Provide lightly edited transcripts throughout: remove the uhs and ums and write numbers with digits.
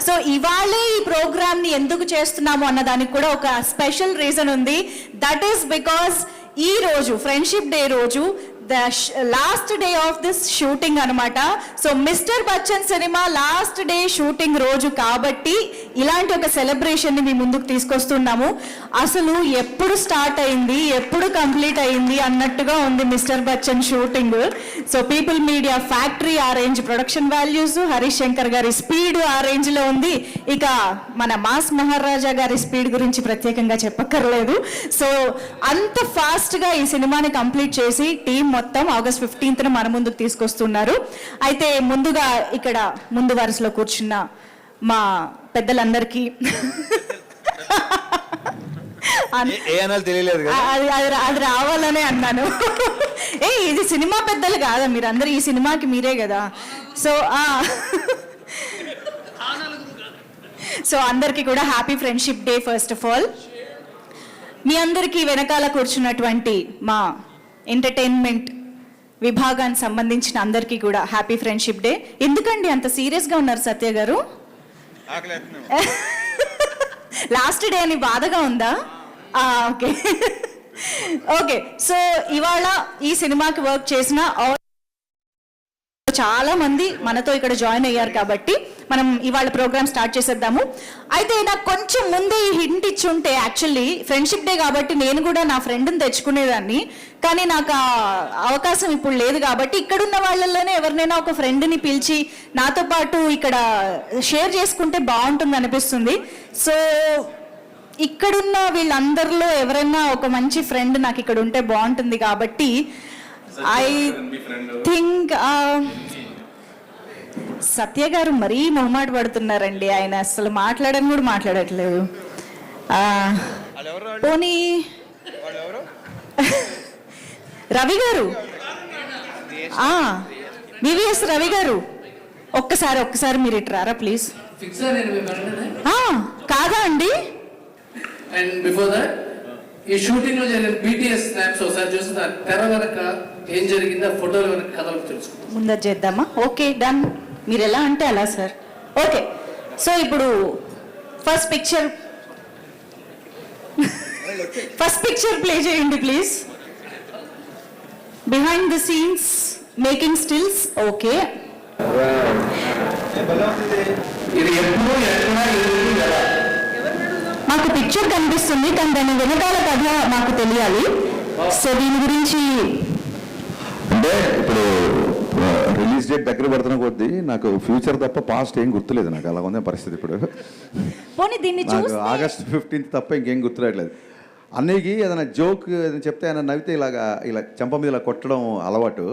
So ఇవాళే ఈ ప్రోగ్రామ్ని ఎందుకు చేస్తున్నాము అన్న దానికి కూడా ఒక స్పెషల్ రీజన్ ఉంది. దట్ ఈస్ బికాస్ ఈ రోజు ఫ్రెండ్షిప్ డే రోజు the last day of this shooting అనమాట. సో మిస్టర్ బచ్చన్ సినిమా లాస్ట్ డే షూటింగ్ రోజు కాబట్టి ఇలాంటి ఒక సెలబ్రేషన్ని మీ ముందుకు తీసుకొస్తున్నాము. అసలు ఎప్పుడు స్టార్ట్ అయింది, ఎప్పుడు కంప్లీట్ అయింది అన్నట్టుగా ఉంది mister Bachchan shooting. So people media factory ఆ range production values, Harish Shankar గారి స్పీడ్ ఆ రేంజ్లో ఉంది. ఇక మన మాస్ మహారాజా గారి స్పీడ్ గురించి ప్రత్యేకంగా చెప్పక్కర్లేదు. సో అంత ఫాస్ట్గా ఈ సినిమాని కంప్లీట్ చేసి టీం మొత్తం ఆగస్ట్ 15th మన ముందుకు తీసుకొస్తున్నారు. అయితే ముందుగా ఇక్కడ ముందు వరుసలో కూర్చున్న మా పెద్దలందరికీ అది రావాలనే అన్నాను. ఇది సినిమా పెద్దలు కాదా, మీరు అందరు ఈ సినిమాకి మీరే కదా. సో అందరికీ కూడా happy friendship day. First of all మీ అందరికీ వెనకాల కూర్చున్నటువంటి మా ఎంటర్టైన్మెంట్ విభాగానికి సంబంధించిన అందరికీ కూడా హ్యాపీ ఫ్రెండ్షిప్ డే. ఎందుకండి అంత సీరియస్గా ఉన్నారు సత్య గారు? లాస్ట్ డే అని బాధగా ఉందా? Okay okay. సో ఇవాళ ఈ సినిమాకి వర్క్ చేసిన చాలా మంది మనతో ఇక్కడ జాయిన్ అయ్యారు కాబట్టి మనం ఇవాళ ప్రోగ్రామ్ స్టార్ట్ చేసేద్దాము. అయితే నాకు కొంచెం ముందే ఈ హింట్ ఇచ్చుంటే, యాక్చువల్లీ ఫ్రెండ్షిప్ డే కాబట్టి నేను కూడా నా ఫ్రెండ్ని తెచ్చుకునేదాన్ని, కానీ నాకు ఆ అవకాశం ఇప్పుడు లేదు. కాబట్టి ఇక్కడున్న వాళ్ళల్లోనే ఎవరినైనా ఒక ఫ్రెండ్ని పిలిచి నాతో పాటు ఇక్కడ షేర్ చేసుకుంటే బాగుంటుంది అనిపిస్తుంది. సో ఇక్కడున్న వీళ్ళందరిలో ఎవరైనా ఒక మంచి ఫ్రెండ్ నాకు ఇక్కడ ఉంటే బాగుంటుంది. కాబట్టి ఐ థింక్ సత్య గారు మరీ మొహమాట పడుతున్నారండి. ఆయన అసలు మాట్లాడని కూడా మాట్లాడట్లేదు. పోనీ రవి గారు, వివిఎస్ రవి గారు, ఒక్కసారి మీరు ఇటు రారా ప్లీజ్. కాదా అండి? అండ్ బిఫోర్ దట్ ఈ షూటింగ్ లో జరిగిన BTS స్నాప్స్ ఒకసారి చూస్తే తెర వెనక ఏం జరిగిందో ఫోటోల వెనక కథలు తెలుసుకుంటాం. ముందర చేద్దామా? Okay done. మీరు ఎలా అంటే అలా సార్. ఓకే. సో ఇప్పుడు ఫస్ట్ పిక్చర్ ప్లే చేయండి please. Behind the scenes making stills. Okay. మాకు పిక్చర్ కనిపిస్తుంది కానీ దాని వెనకాల కథ మాకు తెలియాలి. సో దీని గురించి అంటే ఇప్పుడు రిలీజ్ డేట్ దగ్గర పడుతున్న కొద్దీ నాకు ఫ్యూచర్ తప్ప పాస్ట్ ఏం గుర్తులేదు. నాకు అలా ఉంది పరిస్థితి ఇప్పుడు. నాకు ఆగస్ట్ 15th తప్ప ఇంకేం గుర్తురాట్లేదు. అన్నయ్యకి ఏదైనా జోక్ ఏదైనా చెప్తే ఆయన నవ్వితే ఇలా చెంప మీద ఇలా కొట్టడం అలవాటు.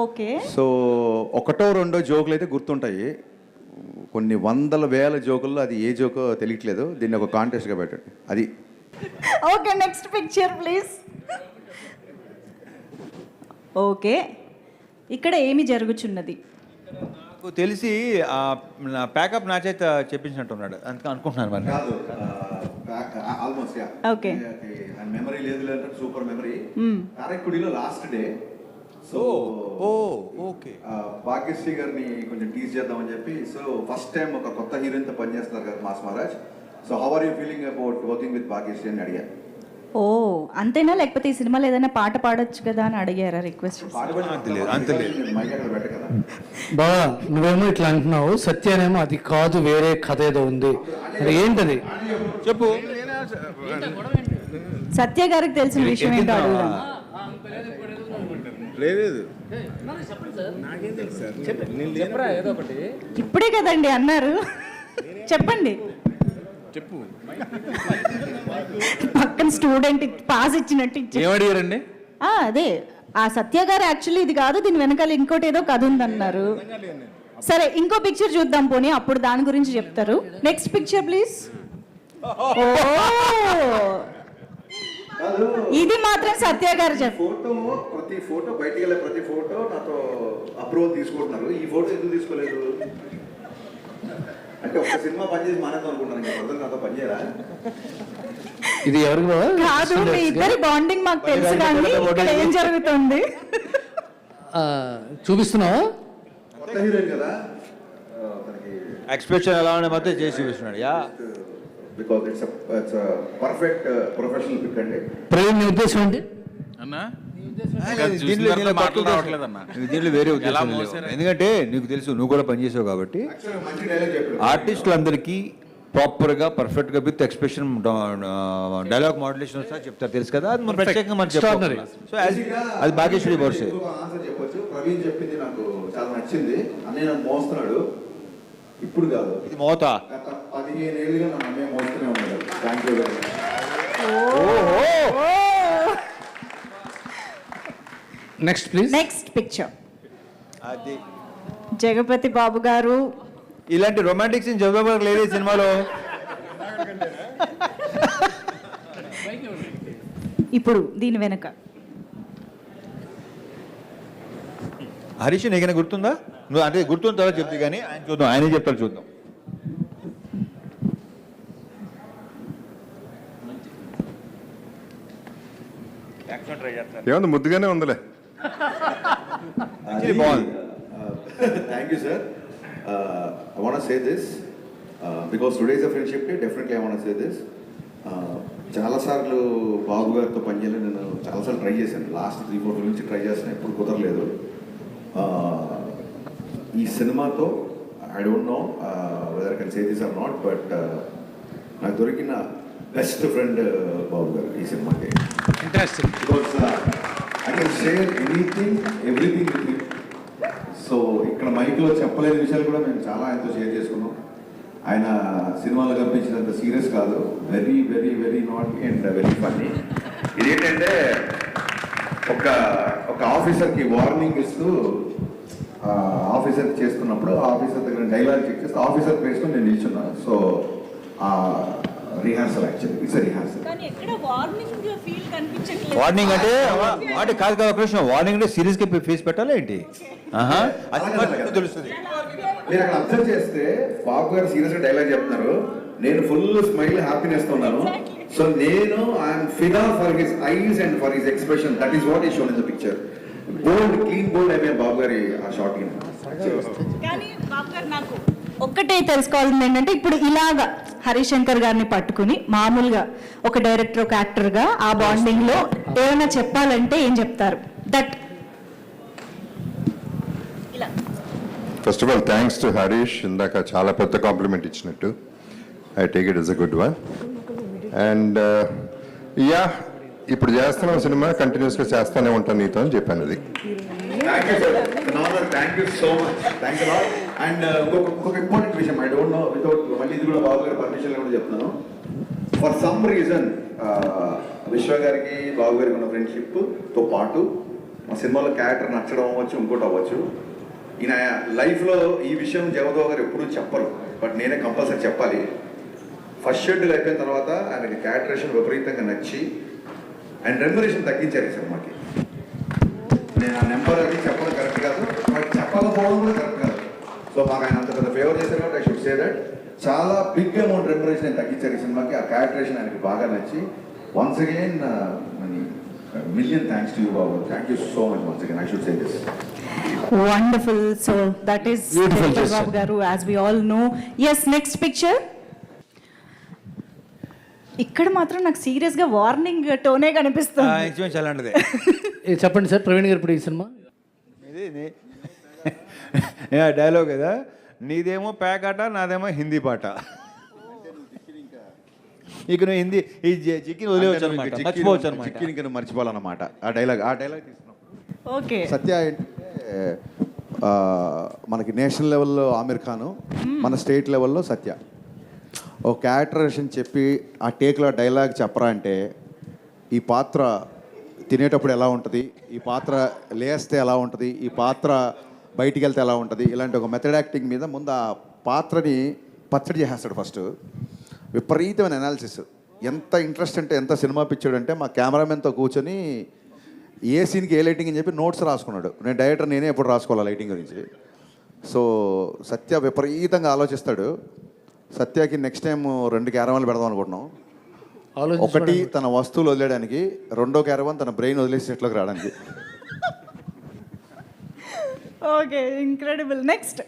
ఓకే. సో ఒకటో రెండో జోకులు అయితే గుర్తుంటాయి. కొన్ని వందల వేల జోకుల్లో అది ఏ జోకో తెలియట్లేదు. దీన్ని ఒక కాంటెస్ట్గా పెట్టండి అది. Okay next picture please. Okay. ఇక్కడ ఏమి జరుగుచున్నది? నాకు తెలిసి ప్యాకప్ నా చేత చెప్పించినట్టున్నాడు అనుకుంటున్నాను. మరి ఓకే. మెమరీ లేదు, సూపర్ మెమరీ. కారైక్కుడిలో last day. So okay, Bhagyashri గారిని కొంచెం టీజ్ చేద్దామని చెప్పి, సో ఫస్ట్ టైం ఒక కొత్త హీరోయిన్తో పనిచేస్తున్నారు కదా mass Maharaj. So how are you feeling about working with Bhagyashri అని అడిగారు. ఓ అంతేనా? లేకపోతే ఈ సినిమాలో ఏదైనా పాట పాడొచ్చు కదా అని అడిగారా? రిక్వెస్ట్ బాబా నువ్వేమో ఇట్లా అంటున్నావు, సత్యనేమో అది కాదు వేరే కథ ఏదో ఉంది. మరి ఏంటది చెప్పు. సత్య గారికి తెలిసిన విషయం ఏంటో అడుగుదాం. ఇప్పుడే కదండి అన్నారు, చెప్పండి. చెప్పు. పక్కన స్టూడెంట్ పాస్ ఇచ్చినట్టు ఏమడిగారండి? అదే ఆ సత్య గారు యాక్చువల్లీ ఇది కాదు, దీని వెనకాల ఇంకోటి ఏదో కథ ఉందన్నారు. సరే ఇంకో పిక్చర్ చూద్దాం పోనీ, అప్పుడు దాని గురించి చెప్తారు. Next picture please. ఇది మాత్రం సత్య గారు ఫోటో, ప్రతి ఫోటో బయటికి వెళ్ళే ప్రతి ఫోటో నాతో అప్రూవల్ తీసుకుంటున్నారు. ఈ ఫోటో ఎందుకు తీసుకోలేదు అంటే ఒక సినిమా పనిచేసి మానేద్దాం అనుకుంటాను. నాతో పనిచేయరా? ఇది ఎవరికి కాదు, మీ ఇద్దరి బాండింగ్ మాకు తెలుసు కానీ ఇక్కడ ఏం జరుగుతుంది చూపిస్తున్నావా? కొత్త హీరోయిన్ కదా, తనకి ఎక్స్ప్రెషన్ ఎలా ఉండే మొత్తం చేసి చూపిస్తున్నాడు. Yeah because it's perfect professional pick అండి. ప్రవీణ్ నీ ఉద్దేశం ఏంటి? అన్నా దీంట్లో మాటలు రావట్లేదన్నా. దీంట్లో వేరే ఎలా ఉద్దేశం లేదు. మోసారు? ఎందుకంటే నీకు తెలుసు, నువ్వు కూడా పనిచేసావు కాబట్టి మంచి డైలాగ్ చెప్పాడు. ఆర్టిస్టులందరికీ ప్రాపర్గా పర్ఫెక్ట్గా విత్ ఎక్స్ప్రెషన్ డైలాగ్ మాడ్యులేషన్ వస్తా చెప్తారు, తెలుసు కదా. అది మనం ప్రత్యేకంగా మనం Extraordinary. చెప్పాలి. సో అది భాగ్యశ్రీ బోర్సే. ఆన్సర్ చెప్పొచ్చు. ప్రవీణ్ చెప్పింది నాకు చాలా నచ్చింది. అన్నయ్య నన్ను మోస్తున్నాడు, ఇప్పుడు కాదు, ఇది మోత. గత 15 ఏళ్ళుగా నన్ను అన్నయ్య మోస్తూనే ఉన్నాడు. Thank you very much. Next please. Next picture అది జగపతి బాబు గారు. ఇలాంటి రొమాంటిక్ సీన్ చదువుకోవడానికి లేదు ఈ సినిమాలో. ఇప్పుడు దీని వెనక హరీష్ నీకైనా గుర్తుందా? నువ్వు అంటే గుర్తున్న తర్వాత చెప్తే కానీ ఆయన చూద్దాం, ఆయనే చెప్తారు, చూద్దాం. ఏముంది, ముద్దుగానే ఉందిలే. బాగుంది. Thank you, sir. I want to say this because today is a friendship day. Definitely, I want to say this. చాలాసార్లు బాబు గారితో పనిచేయాలని నేను చాలాసార్లు ట్రై చేశాను. లాస్ట్ 3-4 నుంచి ట్రై చేస్తాను, ఎప్పుడు కుదరలేదు. ఈ సినిమాతో I don't know whether I can say this or not, but నాకు దొరికిన బెస్ట్ ఫ్రెండ్ బాబు గారు ఈ సినిమాకి. Interesting. Because I can share anything everything with you. So ఇక్కడ మైక్లో చెప్పలేని విషయాలు కూడా మేము చాలా ఆయనతో షేర్ చేసుకున్నాం. ఆయన సినిమాలో కనిపించినంత సీరియస్ కాదు, very very very not and very funny. ఇదేంటంటే ఒక ఆఫీసర్కి వార్నింగ్ ఇస్తూ ఆఫీసర్ చేస్తున్నప్పుడు ఆఫీసర్ దగ్గర డైలాగ్ చెక్ చేస్తే ఆఫీసర్ ప్లేస్లో నేను నిల్చున్నాను. So rehearsal, actually it's rehearsal. Warning అంటే అంటే కాదు కదా కృష్ణ, వార్నింగ్ అంటే సీరియస్ గా ఫేస్ పెట్టాలి ఏంటి? అది మాత్రం తెలుస్తుంది. మీరు అక్కడ అబ్జర్వ్ చేస్తే బాబు గారు సీరియస్ గా డైలాగ్ చెప్తున్నారు, నేను ఫుల్ స్మైల్ హ్యాపీనెస్ తో ఉన్నాను. సో నేను ఐఎమ్ ఫిదా for his eyes and for his expression. That is what is shown in the picture. Bold, clean bold అయిపోయాను బాబు గారి ఆ షాట్. కానీ బాబు గారు నాకు ఒక్కటే తెలుసుకోవాల్సింది ఏంటంటే, ఇప్పుడు ఇలాగా హరిశంకర్ గారిని పట్టుకుని మామూలుగా ఒక డైరెక్టర్, ఒక యాక్టర్గా ఆ బాండింగ్ లో ఏమైనా చెప్పాలంటే ఏం చెప్తారు? దట్ ఇలా. First of all thanks to Harish, ఇందాక చాలా పెద్ద కాంప్లిమెంట్ ఇచ్చినట్టు. I take it is a good one. And yeah, ఇప్పుడు చేస్తున్న సినిమా కంటిన్యూస్గా చేస్తూనే ఉంటాను నీతో అని చెప్పాను. అది thank you sir. Thank you so much. Thank you lot. And ఇంకొక ఇంపార్టెంట్ విషయం, ఐ డోంట్ నో వితౌట్ మళ్ళీ ఇది కూడా బాబు గారి పర్మిషన్ కూడా చెప్తున్నాను. ఫర్ సమ్ రీజన్ విశ్వ గారికి బాబు గారికి ఉన్న ఫ్రెండ్షిప్తో పాటు మా సినిమాలో క్యారెక్టర్ నచ్చడం అవ్వచ్చు, ఇంకోటి అవ్వచ్చు. ఈయన లైఫ్లో ఈ విషయం జగదేవ్ గారు ఎప్పుడూ చెప్పరు, బట్ నేనే కంపల్సరీ చెప్పాలి. ఫస్ట్ షెడ్యూల్ అయిపోయిన తర్వాత ఆయనకి క్యారెక్టరేషన్ విపరీతంగా నచ్చి అండ్ రెమ్యునరేషన్ తగ్గించారు ఈ సినిమాకి. నేను ఆ నెంబర్ అది చెప్పడం కరెక్ట్ కాదు, బట్ చెప్పకపోవడం కూడా కరెక్ట్ కాదు. సో మాకు ఆయన అంత పెద్ద ఫేవర్ చేశారు కాబట్టి ఐ షుడ్ సే దట్. చాలా బిగ్ అమౌంట్ రెమ్యునరేషన్ ఆయన తగ్గించారు ఈ సినిమాకి. ఆ క్యారెక్టరేషన్ ఆయనకి బాగా నచ్చి once again million thanks to you, Babu. Thank you so much once again. I should say this. Wonderful. So that is Beautiful Jagpati gesture. Babu garu, as we all know. Yes, next picture. ఇక్కడ మాత్రం నాకు serious గా warning టోనే కనిపిస్తుంది. Experience అలాంటిదే. చెప్పండి sir, Praveen గారు ఇప్పుడు ఈ సినిమా ఇది డైలాగ్ కదా, నీదేమో ప్యాకాట, నాదేమో హిందీ పాట. ఇక నువ్వు హిందీ ఈ చిక్కిని వదిలేవచ్చు అనమాట, మర్చిపోవచ్చు అనమాట. చిక్కిని మర్చిపోవాలన్నమాట ఆ డైలాగ్ తీసుకున్నప్పుడు. ఓకే. సత్య ఏంటంటే మనకి నేషనల్ లెవెల్లో ఆమిర్ ఖాన్, మన స్టేట్ లెవెల్లో సత్య. ఓ క్యారెక్టరేషన్ చెప్పి ఆ టేక్లో డైలాగ్ చెప్పరా అంటే, ఈ పాత్ర తినేటప్పుడు ఎలా ఉంటుంది, ఈ పాత్ర లేస్తే ఎలా ఉంటుంది, ఈ పాత్ర బయటికి వెళ్తే ఎలా ఉంటుంది, ఇలాంటి ఒక మెథడ్ యాక్టింగ్ మీద ముందు ఆ పాత్రని పచ్చడి చేసేస్తాడు ఫస్ట్. విపరీతమైన అనాలిసిస్. ఎంత ఇంట్రెస్ట్ అంటే, ఎంత సినిమా పిచ్చాడు అంటే, మా కెమెరామెన్తో కూర్చొని ఏ సీన్కి ఏ లైటింగ్ అని చెప్పి నోట్స్ రాసుకున్నాడు. నేను డైరెక్టర్ నేనే ఎప్పుడు రాసుకోవాలి లైటింగ్ గురించి. సో సత్య విపరీతంగా ఆలోచిస్తాడు. సత్యకి నెక్స్ట్ టైం 2 క్యారవాన్లు పెడదాం అనుకుంటున్నాం. ఒకటి తన వస్తువులు వదిలేయడానికి, 2వ క్యారవాన్ తన బ్రెయిన్ వదిలేసి సెట్లోకి రావడానికి. Okay, incredible. నెక్స్ట్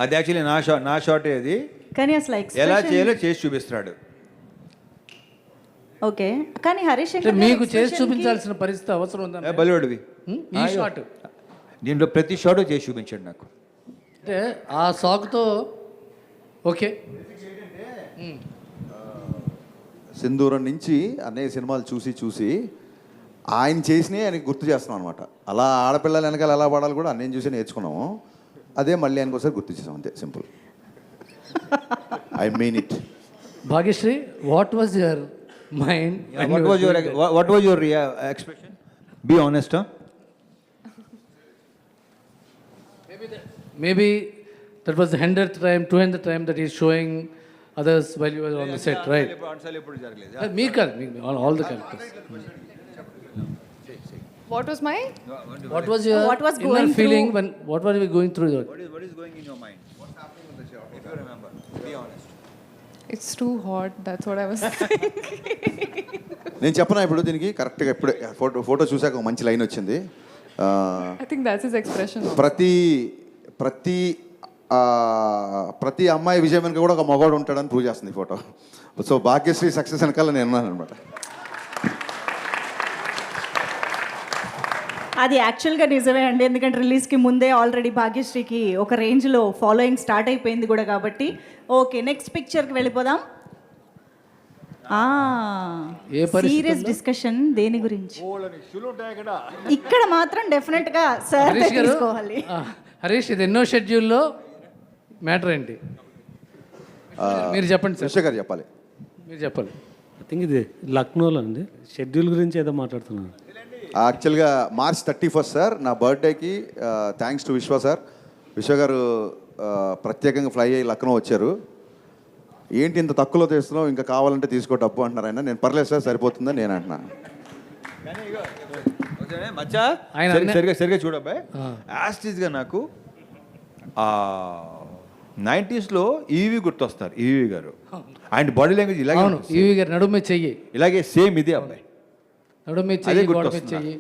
అది యాక్చువల్లీ నా షాటే అది. కానీ అసలు ఎలా expression- చేయాలో చేసి చూపిస్తున్నాడు. ఓకే, కానీ హరీష్ అంటే శంకర్ మీకు గారి చేసి expression కి- చూపించాల్సిన పరిస్థితి అవసరం ఉందా బలివాడివి. ఈ షాట్ దీంట్లో ప్రతి షాటు చేసి చూపించాడు నాకు. అంటే ఆ సాకుతో ఓకే. సింధూరం నుంచి అన్నయ్య సినిమాలు చూసి చూసి ఆయన చేసినవి ఆయనకి గుర్తు చేస్తున్నాం అనమాట. అలా ఆడపిల్లల వెనకాల ఎలా పడాలి కూడా అన్నయ్యని చూసి నేర్చుకున్నాము. అదే మళ్ళీ ఆయనకు ఒకసారి గుర్తు చేసాం, అంతే, simple. I mean it. Bhagyashri, what was your mind? What was your expression? Be honest, huh? Maybe that was the 100th time, 200th time that he's showing others while you were on the set, right? Me కాదు, all the characters. What was my? What was your What was inner going feeling through- when what were we going through? What is going in your mind? What's happening on the show? If you remember, be honest. It's too hot. That's what I was. నేను చెప్పనా ఇప్పుడు దీనికి కరెక్ట్గా ఇప్పుడే photo చూసాక ఒక మంచి line వచ్చింది. I think that's his expression. ప్రతి అమ్మాయి విజయం వెనుక కూడా ఒక మగవాడు ఉంటాడని ప్రూవ్ చేస్తుంది ఈ ఫోటో. సో భాగ్యశ్రీ సక్సెస్ వెనకాల నేను ఉన్నాను అనమాట. అది యాక్చువల్గా నిజమే అండి, ఎందుకంటే రిలీజ్కి ముందే ఆల్రెడీ భాగ్యశ్రీకి ఒక రేంజ్లో ఫాలోయింగ్ స్టార్ట్ అయిపోయింది కూడా కాబట్టి. ఓకే, నెక్స్ట్ పిక్చర్కి వెళ్ళిపోదాం. ఏ పరిస్థితుల్లో? సీరియస్ డిస్కషన్ దేని గురించి? ఇక్కడ మాత్రం డెఫినెట్గా సార్ హరీష్ గారు, తీసుకోవాలి. హరీష్, ఇది ఎన్నో షెడ్యూల్లో మ్యాటర్ ఏంటి? మీరు చెప్పండి సార్, శిష్య గారు చెప్పాలి. మీరు చెప్పాలి. ఐ థింక్ ఇది లక్నోలో అండి. షెడ్యూల్ గురించి ఏదో మాట్లాడుతున్నాను. యాక్చువల్గా March 31st సార్, నా బర్త్డేకి థ్యాంక్స్ టు విశ్వ సార్. విశ్వ గారు ప్రత్యేకంగా ఫ్లై అయ్యి లక్నో వచ్చారు. ఏంటి ఇంత తక్కువలో తీస్తున్నావు, ఇంకా కావాలంటే తీసుకో డబ్బు అంటున్నారు ఆయన. నేను పర్లేదు సార్, సరిపోతుందని నేను అంటున్నా. మచ్చా ఆయన సరిగా చూడబ్బాయి. యాస్టీస్గా నాకు 90sలో ఈవీ గుర్తొస్తారు. ఈవీ గారు ఆయన బాడీ లాంగ్వేజ్ ఇలాగే అవును, ఈవి గారు నడుము మీద చెయ్యి, ఇలాగే సేమ్ ఇదే అబ్బాయి. నడుము మీద అదే చెయ్యి, గోడ మీద గుర్తొస్తుంది. చెయ్యి.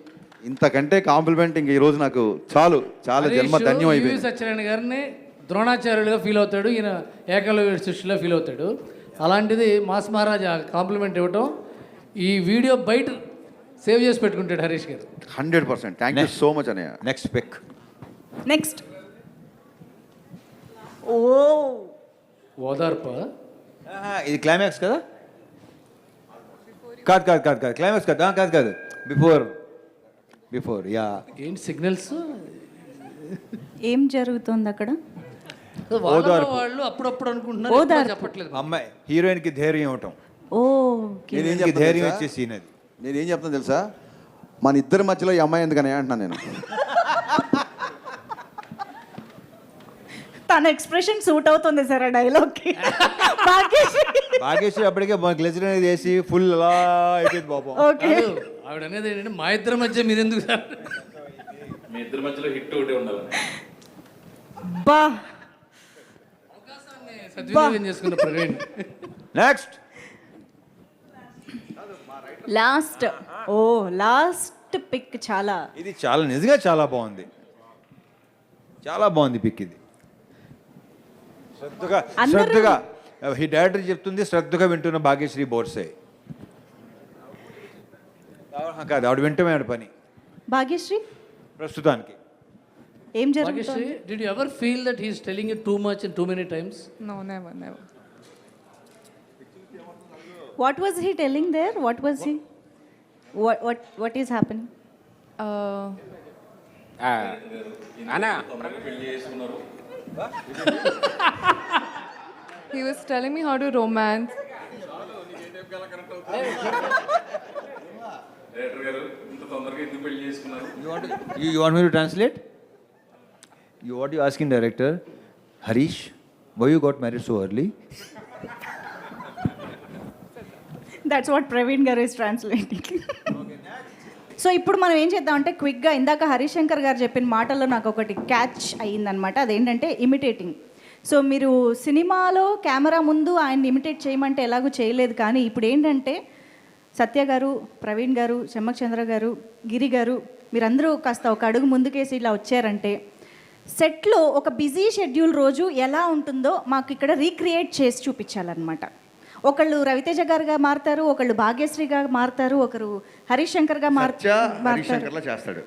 ఇంతకంటే కాంప్లిమెంట్ ఇంక ఈ రోజు నాకు చాలు, చాలా జన్మ ధన్యం ఈవి అయిపోయింది. సత్యనారాయణ గారిని ద్రోణాచార్యులుగా ఫీల్ అవుతాడు, ఈయన ఏకలవ్య శిష్యులా ఫీల్ అవుతాడు. అలాంటిది మాస్ మహారాజ్ కాంప్లిమెంట్ ఇవ్వటం, ఈ వీడియో బయట సేవ్ చేసి పెట్టుకుంటాడు Harish garu. 100%. Thank you so much అన్నయ్య. Next pick. నెక్స్ట్. ఓ, ఓదార్ప. ఇది క్లైమాక్స్ కదా? కాదు క్లైమాక్స్ కాదు. Before yeah. ఏంటి సిగ్నల్స్? ఏం జరుగుతుంది అక్కడ? ఓదార్పు. వాళ్ళు అప్పుడప్పుడు అనుకుంటున్నారు, ఓదార్పు. ఎప్పుడో చెప్పట్లేదు. అమ్మాయి హీరోయిన్కి ధైర్యం ఇవ్వటం, ఓకే. నేనేం హీరోయిన్కి చెప్తాను ధైర్యం తెలుసా? ఇచ్చే సీన్ అది. నేనేం చెప్తాను తెలుసా, మన ఇద్దరి మధ్యలో ఈ అమ్మాయి ఎందుకని అంటున్నాను నేను. తన ఎక్స్ప్రెషన్ సూట్ అవుతుంది సార్ ఆ డైలాగ్కి. భాగ్యశ్రీ అప్పటికే గ్లెజర్ అనేది వేసి ఫుల్ అలా అయిపోయింది పాపం. ఓకే, కాదు, ఆవిడ అనేది ఏంటంటే మా ఇద్దరి మధ్య మీరెందుకు సార్? మీ ఇద్దరి మధ్యలో హిట్ ఒకటే ఉండాలి. బా, సద్వినియోగం చేసుకున్న ప్రవీణ్. నెక్స్ట్ లాస్ట్ పిక్ చాలా ఇది చాలా నిజంగా చాలా బాగుంది పిక్ ఇది. శ్రద్ధగా ఈ డైరెక్టర్ చెప్తుంది, శ్రద్ధగా వింటున్న భాగ్యశ్రీ బోర్సే కాదు, ఆవిడ వింటమే ఆవిడ పని భాగ్యశ్రీ ప్రస్తుతానికి. ఏం Bhagyashree, జరుగుతుంది? did you ever feel that he is telling you too much and too many times? No, never. What was he telling there? What was he? What is happening? He was telling me how to romance. Director గారు ఇంత తొందరగా ఎందుకు పెళ్లి చేసుకున్నారు? You want me to translate? What you asking director? Harish, why you got married so early? That's what Praveen garu is translating. So ఇప్పుడు మనం ఏం చేద్దామంటే క్విక్గా, ఇందాక హరీష్ శంకర్ గారు చెప్పిన మాటల్లో నాకు ఒకటి క్యాచ్ అయ్యిందనమాట. అదేంటంటే ఇమిటేటింగ్. సో మీరు సినిమాలో కెమెరా ముందు ఆయన్ని ఇమిటేట్ చేయమంటే ఎలాగూ చేయలేదు, కానీ ఇప్పుడు ఏంటంటే సత్య గారు, ప్రవీణ్ గారు, చెమ్మక్ చంద్ర గారు, గిరి గారు మీరందరూ కాస్త ఒక అడుగు ముందుకేసి ఇలా వచ్చారంటే సెట్లో ఒక బిజీ షెడ్యూల్ రోజు ఎలా ఉంటుందో మాకు ఇక్కడ రీక్రియేట్ చేసి చూపించాలన్నమాట. ఒకళ్ళు రవితేజ గారుగా మారుతారు, ఒకళ్ళు భాగ్యశ్రీగా మారుతారు, ఒకరు హరీష్ శంకర్గా మారుతారు. శంకర్లా చేస్తాడు,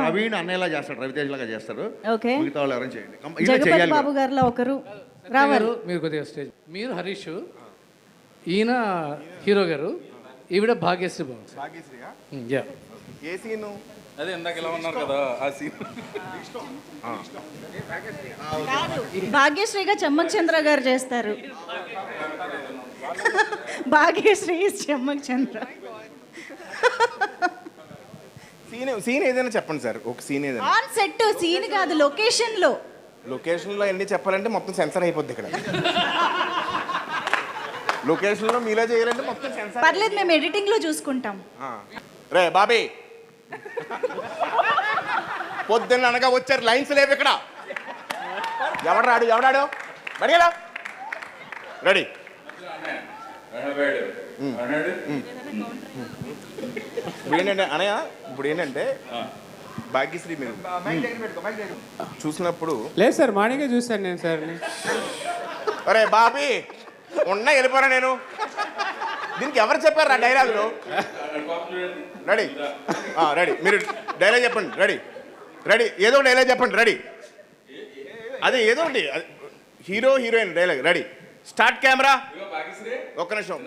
ప్రవీణ్ అన్నయ్యలా చేస్తాడు, రవితేజ్ లాగా చేస్తారు. ఓకే, మిగతా వాళ్ళు ఎవరైనా చేయండి. జగపతి బాబు గారిలో ఒకరు రావాలి. మీరు కొద్దిగా స్టేజ్, మీరు హరీష్, ఈయన హీరో గారు, ఈవిడ భాగ్యశ్రీ బాబు. యా, ఏ సీను? అదే ఇందాక ఇలా ఉన్నారు కదా ఆ సీన్. భాగ్యశ్రీగా చెమ్మక్ చంద్ర గారు చేస్తారు. భాగ్యశ్రీ చెమ్మక్ చంద్ర. సీన్ ఏదైనా చెప్పండి సార్, ఒక సీన్ ఏదైనా. ఆన్ సెట్ సీన్ కాదు, లొకేషన్ లో. లొకేషన్లో ఎన్ని చెప్పాలంటే మొత్తం సెన్సర్ అయిపోద్ది ఇక్కడ. లొకేషన్లో మీలా చేయాలంటే మొత్తం సెన్సర్. పర్లేదు, మేము ఎడిటింగ్ లో చూసుకుంటాం. రే బాబీ, పొద్దున్న అనగా వచ్చారు, లైన్స్ లేవు ఇక్కడ. ఎవడాడు బడిగా రెడీ. ఇప్పుడు ఏంటంటే అనయ్య, ఇప్పుడు ఏంటంటే భాగ్యశ్రీ మీరు చూసినప్పుడు లేదు సార్, మార్నింగే చూశాను నేను సార్. అరే బాబీ ఉన్నా వెళ్ళిపోరా నేను. దీనికి ఎవరు చెప్పారు ఆ డైలాగులు? రెడీ రెడీ, మీరు డైలాగ్ చెప్పండి. రెడీ ఏదో డైలాగ్ చెప్పండి. రెడీ, అదే ఏదో ఒకటి, hero heroine dialogue. Ready, start camera. ఒక్క నిమిషం.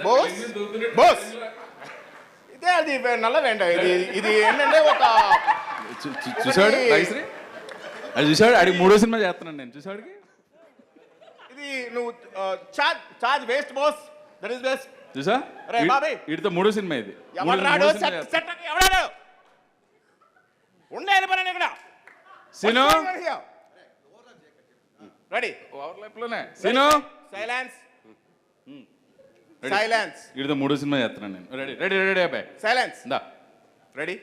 బోస్ ఇదే అది నల్లవేంట. ఇది ఏంటంటే ఒక చూసాడు భాగ్యశ్రీ, అది చూసాడు, అడిగి 3వ సినిమా చేస్తున్నాను నేను. చూసాడుకి ఇది నువ్వు charge waste boss, that is best. చూసా, రే బాబీ, వీటితో 3వ సినిమా ఇది. ఎవడాడు ఎవడాడు ఉండే వెళ్ళిపోయాను ఇక్కడ. సీను రెడీ, ఓవర్లాప్లోనే సీను సైలెన్స్ సైలెన్స్. వీటితో 3వ సినిమా చేస్తున్నాను నేను. రెడీ రెడీ రెడీ అబ్బాయి, సైలెన్స్. దా. Ready,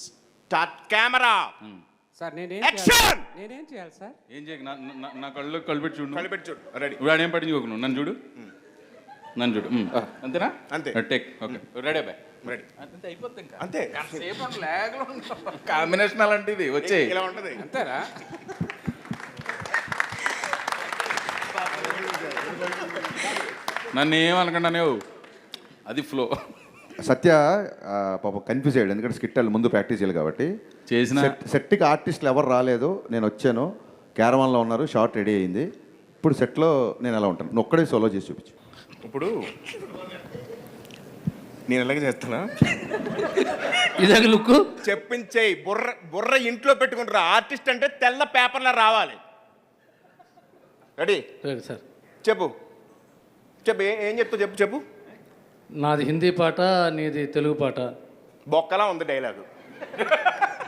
start camera. Sir action. నేనేం చేయాలి సార్? ఏం చేయకు, నా కళ్ళు కళ్ళు పెట్టి చూడు. కలిపెట్టి చూడు. రెడీ, ఇప్పుడు ఆడేం పట్టించుకోకు, నువ్వు నన్ను చూడు. అంతేనా? అంతే. టేక్. ఓకే, రెడీ అబ్బాయి. రెడీ, అంతే అయిపోతుంది ఇంకా. అంతే. కాంబినేషన్ అలాంటిది వచ్చే ఇలా ఉంటది. అంతేరా? నన్ను ఏమనుకుంటానే, అది ఫ్లో. సత్య పాప కన్ఫ్యూజ్ అయ్యాడు, ఎందుకంటే స్కిట్ ముందు ప్రాక్టీస్ చేయాలి కాబట్టి. చేసిన సెట్కి ఆర్టిస్టులు ఎవరు రాలేదు, నేను వచ్చాను, క్యారవాన్లో ఉన్నారు, షార్ట్ రెడీ అయింది. ఇప్పుడు సెట్లో నేను ఎలా ఉంటాను, నువ్వు ఒక్కడే సోలో చేసి చూపించు. ఇప్పుడు నేను ఎలాగ చేస్తానా, ఇదే లుక్ చెప్పించేయి. బుర్ర ఇంట్లో పెట్టుకుంటారా. ఆర్టిస్ట్ అంటే తెల్ల పేపర్లో రావాలి. Ready, sir. చెప్పు ఏం చెప్తావు చెప్పు. నాది హిందీ పాట, నీది తెలుగు పాట. బొక్కలా ఉంది డైలాగు.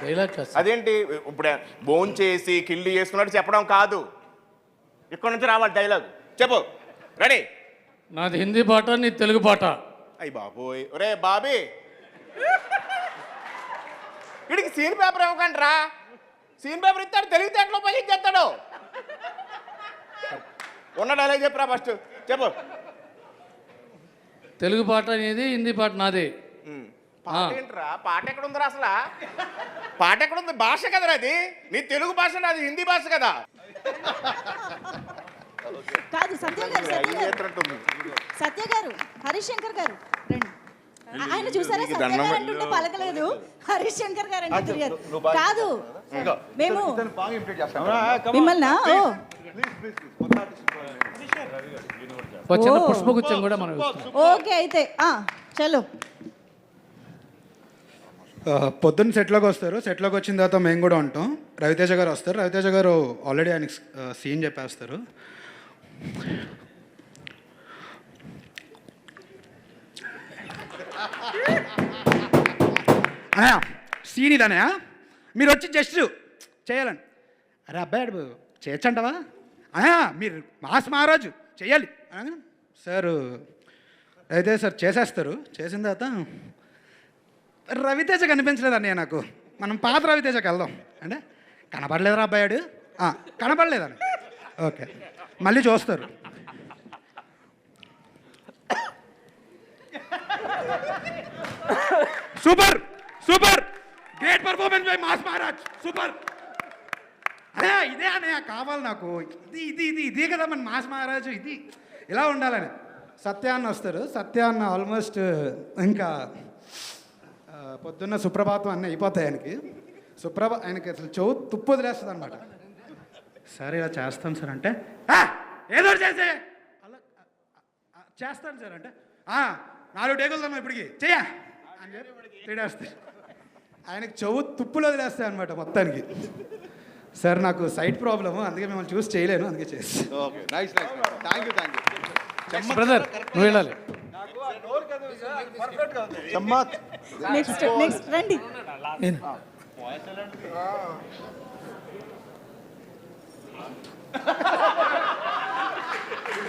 డైలాగ్ కాదు. అదేంటి, ఇప్పుడు బోన్ చేసి కిల్లి చేసుకున్నట్టు చెప్పడం కాదు, ఇక్కడ నుంచి రావాలి డైలాగ్. చెప్పు. రెడీ, నాది హిందీ పాట, నీది తెలుగు పాట. అయ్యి బాబోయ్, ఒరే బాబీ, వీడికి సీన్ పేపర్ ఇవ్వకండి రా. సీన్ పేపర్ ఇస్తాడు, తెలివితేటలో ఉపయోగించేస్తాడు. ఉన్న డైలాగ్ చెప్పురా ఫస్ట్. చెప్పు. తెలుగు పాట నీది, హిందీ పాట నాది. పాట ఏంట్రా, పాట ఎక్కడ ఉందిరా అసలు? పాట ఎక్కడ ఉంది? భాష కదరా అది. నీ తెలుగు భాష, నాది హిందీ భాష కదా. కాదు సత్య గారు, హరీష్ శంకర్ గారు రండి. ఆయన చూసారా, సత్య గారు అంటుంటే పలకలేదు, హరీష్ శంకర్ గారు అంటే తిరిగారు. కాదు, మేము మిమ్మల్ని చిన్న పుష్పగుచ్చం కూడా మనం ఇస్తున్నాం. ఓకే అయితే చలో. పొద్దున్న సెట్లోకి వస్తారు, సెట్లోకి వచ్చిన తర్వాత మేము కూడా ఉంటాం. రవితేజ గారు వస్తారు, రవితేజ గారు ఆల్రెడీ ఆయనకి సీన్ చెప్పేస్తారు. అన్నయ్య సీన్ ఇదన్నయ్య, మీరు వచ్చి జస్ట్ చేయాలండి. అరే అబ్బాయి చేయొచ్చంటవా అన్నయ్య, మీరు మాస్ మహారాజు చెయ్యాలి సార్. అయితే సార్ చేసేస్తారు. చేసిన తర్వాత రవితేజ కనిపించలేదు అన్నయ్య నాకు. మనం పాత రవితేజకి వెళ్దాం అంటే, కనపడలేదురా అబ్బాయాడు, కనపడలేదని. ఓకే, మళ్ళీ చూస్తారు. Super great performance by mass Maharaj, super. అదే ఇదే అనే కావాలి నాకు, ఇదే కదా మన మాస్ మహారాజ్, ఇది ఇలా ఉండాలని. సత్యాన్న వస్తారు, సత్యాన్న ఆల్మోస్ట్ ఇంకా పొద్దున్న సుప్రభాతం అన్నీ అయిపోతాయి ఆయనకి. ఆయనకి అసలు చెవు తుప్పు వదిలేస్తుంది అనమాట. సరే ఇలా చేస్తాం సార్ అంటే, ఏదో చేసే అలా చేస్తాను సార్ అంటే, 4 టేకులు తమ్మా ఇప్పటికి చెయ్య అని చెప్పి తిడేస్తాయి. ఆయనకి చెవు తుప్పులు వదిలేస్తాయి అనమాట మొత్తానికి. సార్ నాకు సైట్ ప్రాబ్లము, అందుకే మిమ్మల్ని చూసి చేయలేను, అందుకే చేసి. Okay, nice nice, thank you thank you. Brother నువ్వు వెళ్ళాలి. నెక్స్ట్ రండి.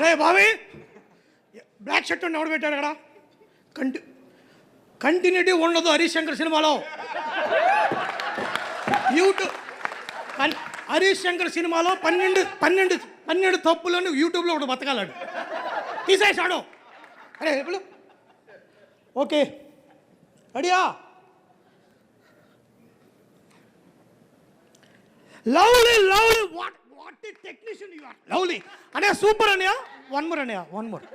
రే బాబీ, బ్లాక్ షర్ట్ ఎవడు పెట్టాడు అక్కడ? కంటిన్యూటీ ఉండదు హరీష్ శంకర్ సినిమాలో. యూట్యూబ్ హరీష్ శంకర్ సినిమాలో 12 తప్పులను యూట్యూబ్లో ఒకటి బతకాలాడు, తీసేసాడు. అరే ఎప్పుడు ఓకే అడియా lovely lovely what technician you are, lovely అనే సూపర్ అనియా. వన్ మోర్ అనియా, వన్ మోర్.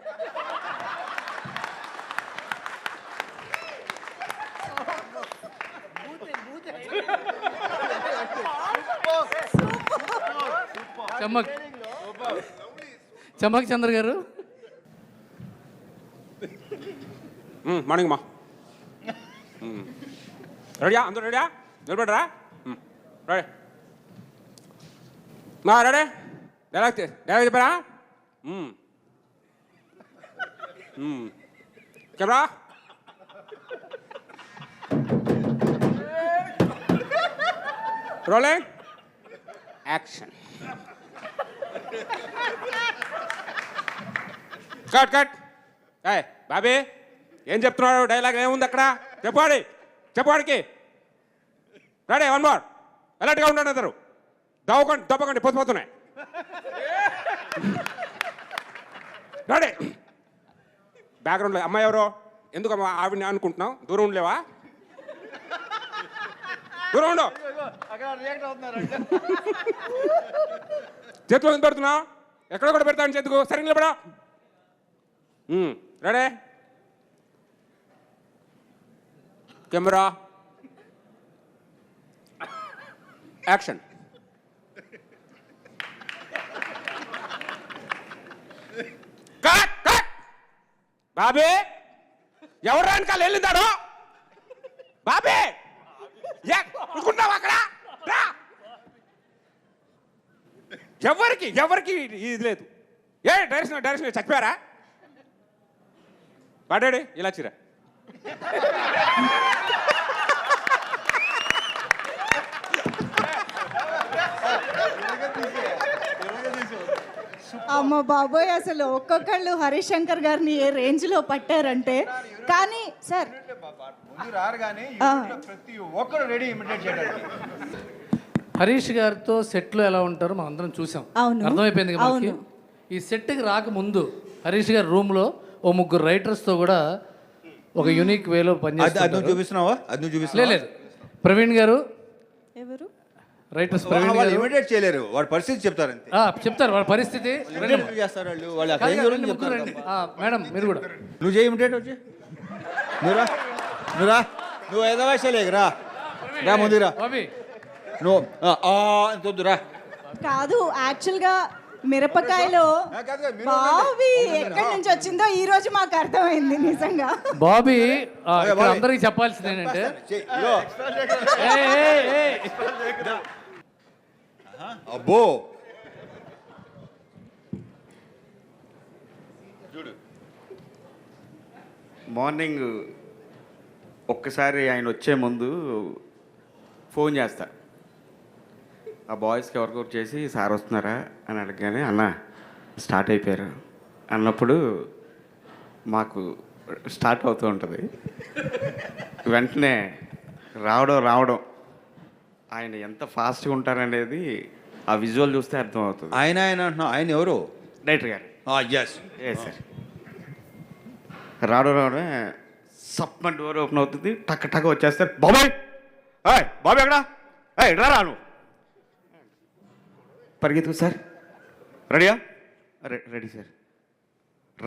చమ్మక్ చంద్ర గారు. మార్నింగ్ మా రెడీయా? అందరూ రెడీయా? నిలబడరా. రెడీ మా, రెడీ. డైలాగ్ చెప్పారా? Camera rolling action. Cut cut. Bobby ఏం చెప్తున్నాడు? డైలాగ్ ఏముంది అక్కడ? చెప్పాడికి. Ready, one more. అలర్ట్గా ఉండండి అందరు, దప్పకండి పొద్దుపోతున్నాయి. రెడీ. బ్యాక్గ్రౌండ్లో అమ్మాయి ఎవరో? ఎందుకు అమ్మా ఆవిడని అనుకుంటున్నావు? దూరం ఉండలేవా? దూరం ఉండు. చేతిలో ఎంత పెడుతున్నావు? ఎక్కడ కూడా పెడతాను చేతుకు. సరే నిలబడా. Ready, camera action. Cut cut. Bobby ఎవరు వెనకాల వెళ్ళిందాడు? బాబీ అనుకుంటున్నావు అక్కడ? ఎవరికి ఇది లేదు. డైరెక్షన్ చచ్చిపోయారా? పడాడు ఇలా చిరా. అమ్మ బాబోయ్, అసలు ఒక్కొక్కళ్ళు హరీష్ శంకర్ గారిని ఏ రేంజ్లో పట్టారంటే. కానీ సార్ ప్రతి ఒక్కరు రెడీ ఇమిటేట్ చేయడానికి. హరీష్ గారితో సెట్లో ఎలా ఉంటారో మనం అందరం చూసాం, అవును. అర్థమైపోయింది కదా మనకి. ఈ సెట్కి రాకముందు హరీష్ గారి రూమ్లో ఓ 3 రైటర్స్తో కూడా ఒక యూనిక్ వేలో పనిచేస్తారు. చూపిస్తున్నావా? అది నువ్వు చూపిస్తున్నా? లేదు, ప్రవీణ్ గారు ఎవరు రైటర్స్. ప్రవీణ్ వాళ్ళు గారు ఇమిటేట్ చేయలేరు, వాడి పరిస్థితి చెప్తారు అంతే. చెప్తారు వాళ్ళ పరిస్థితి. చేస్తారు వాళ్ళు అక్కడ ఏం జరుగుతుందో చెప్తారు. మేడం మీరు కూడా నువ్వు చేయి ఇమిటేట్ వచ్చి. నువ్వు ఏదో వయసు రా ముందురా. బాబీ నువ్వు వద్దురా. కాదు, యాక్చువల్గా మిరపకాయలో బావి ఎక్కడి నుంచి వచ్చిందో ఈ రోజు మాకు అర్థమైంది నిజంగా. బాబీ ఇక్కడ అందరికి చెప్పాల్సింది ఏంటంటే, అబ్బో మార్నింగ్ ఒక్కసారి ఆయన వచ్చే ముందు ఫోన్ చేస్తా, ఆ బాయ్స్కి ఎవరికొకరు చేసి సార్ వస్తున్నారా అని అడగగానే అన్న స్టార్ట్ అయిపోయారు అన్నప్పుడు మాకు స్టార్ట్ అవుతూ ఉంటుంది. వెంటనే రావడం ఆయన ఎంత ఫాస్ట్గా ఉంటారనేది ఆ విజువల్ చూస్తే అర్థమవుతుంది. ఆయన అంటున్నావు, ఆయన ఎవరు? డైరెక్టర్ గారు. ఏ సార్, రావడమే సప్పని డోర్ ఓపెన్ అవుతుంది, టక్ వచ్చేస్తారు. బాబాయ్ బాబు ఎక్కడా రా నువ్వు పరిగెత్తు సార్ రెడీయా రెడీ సార్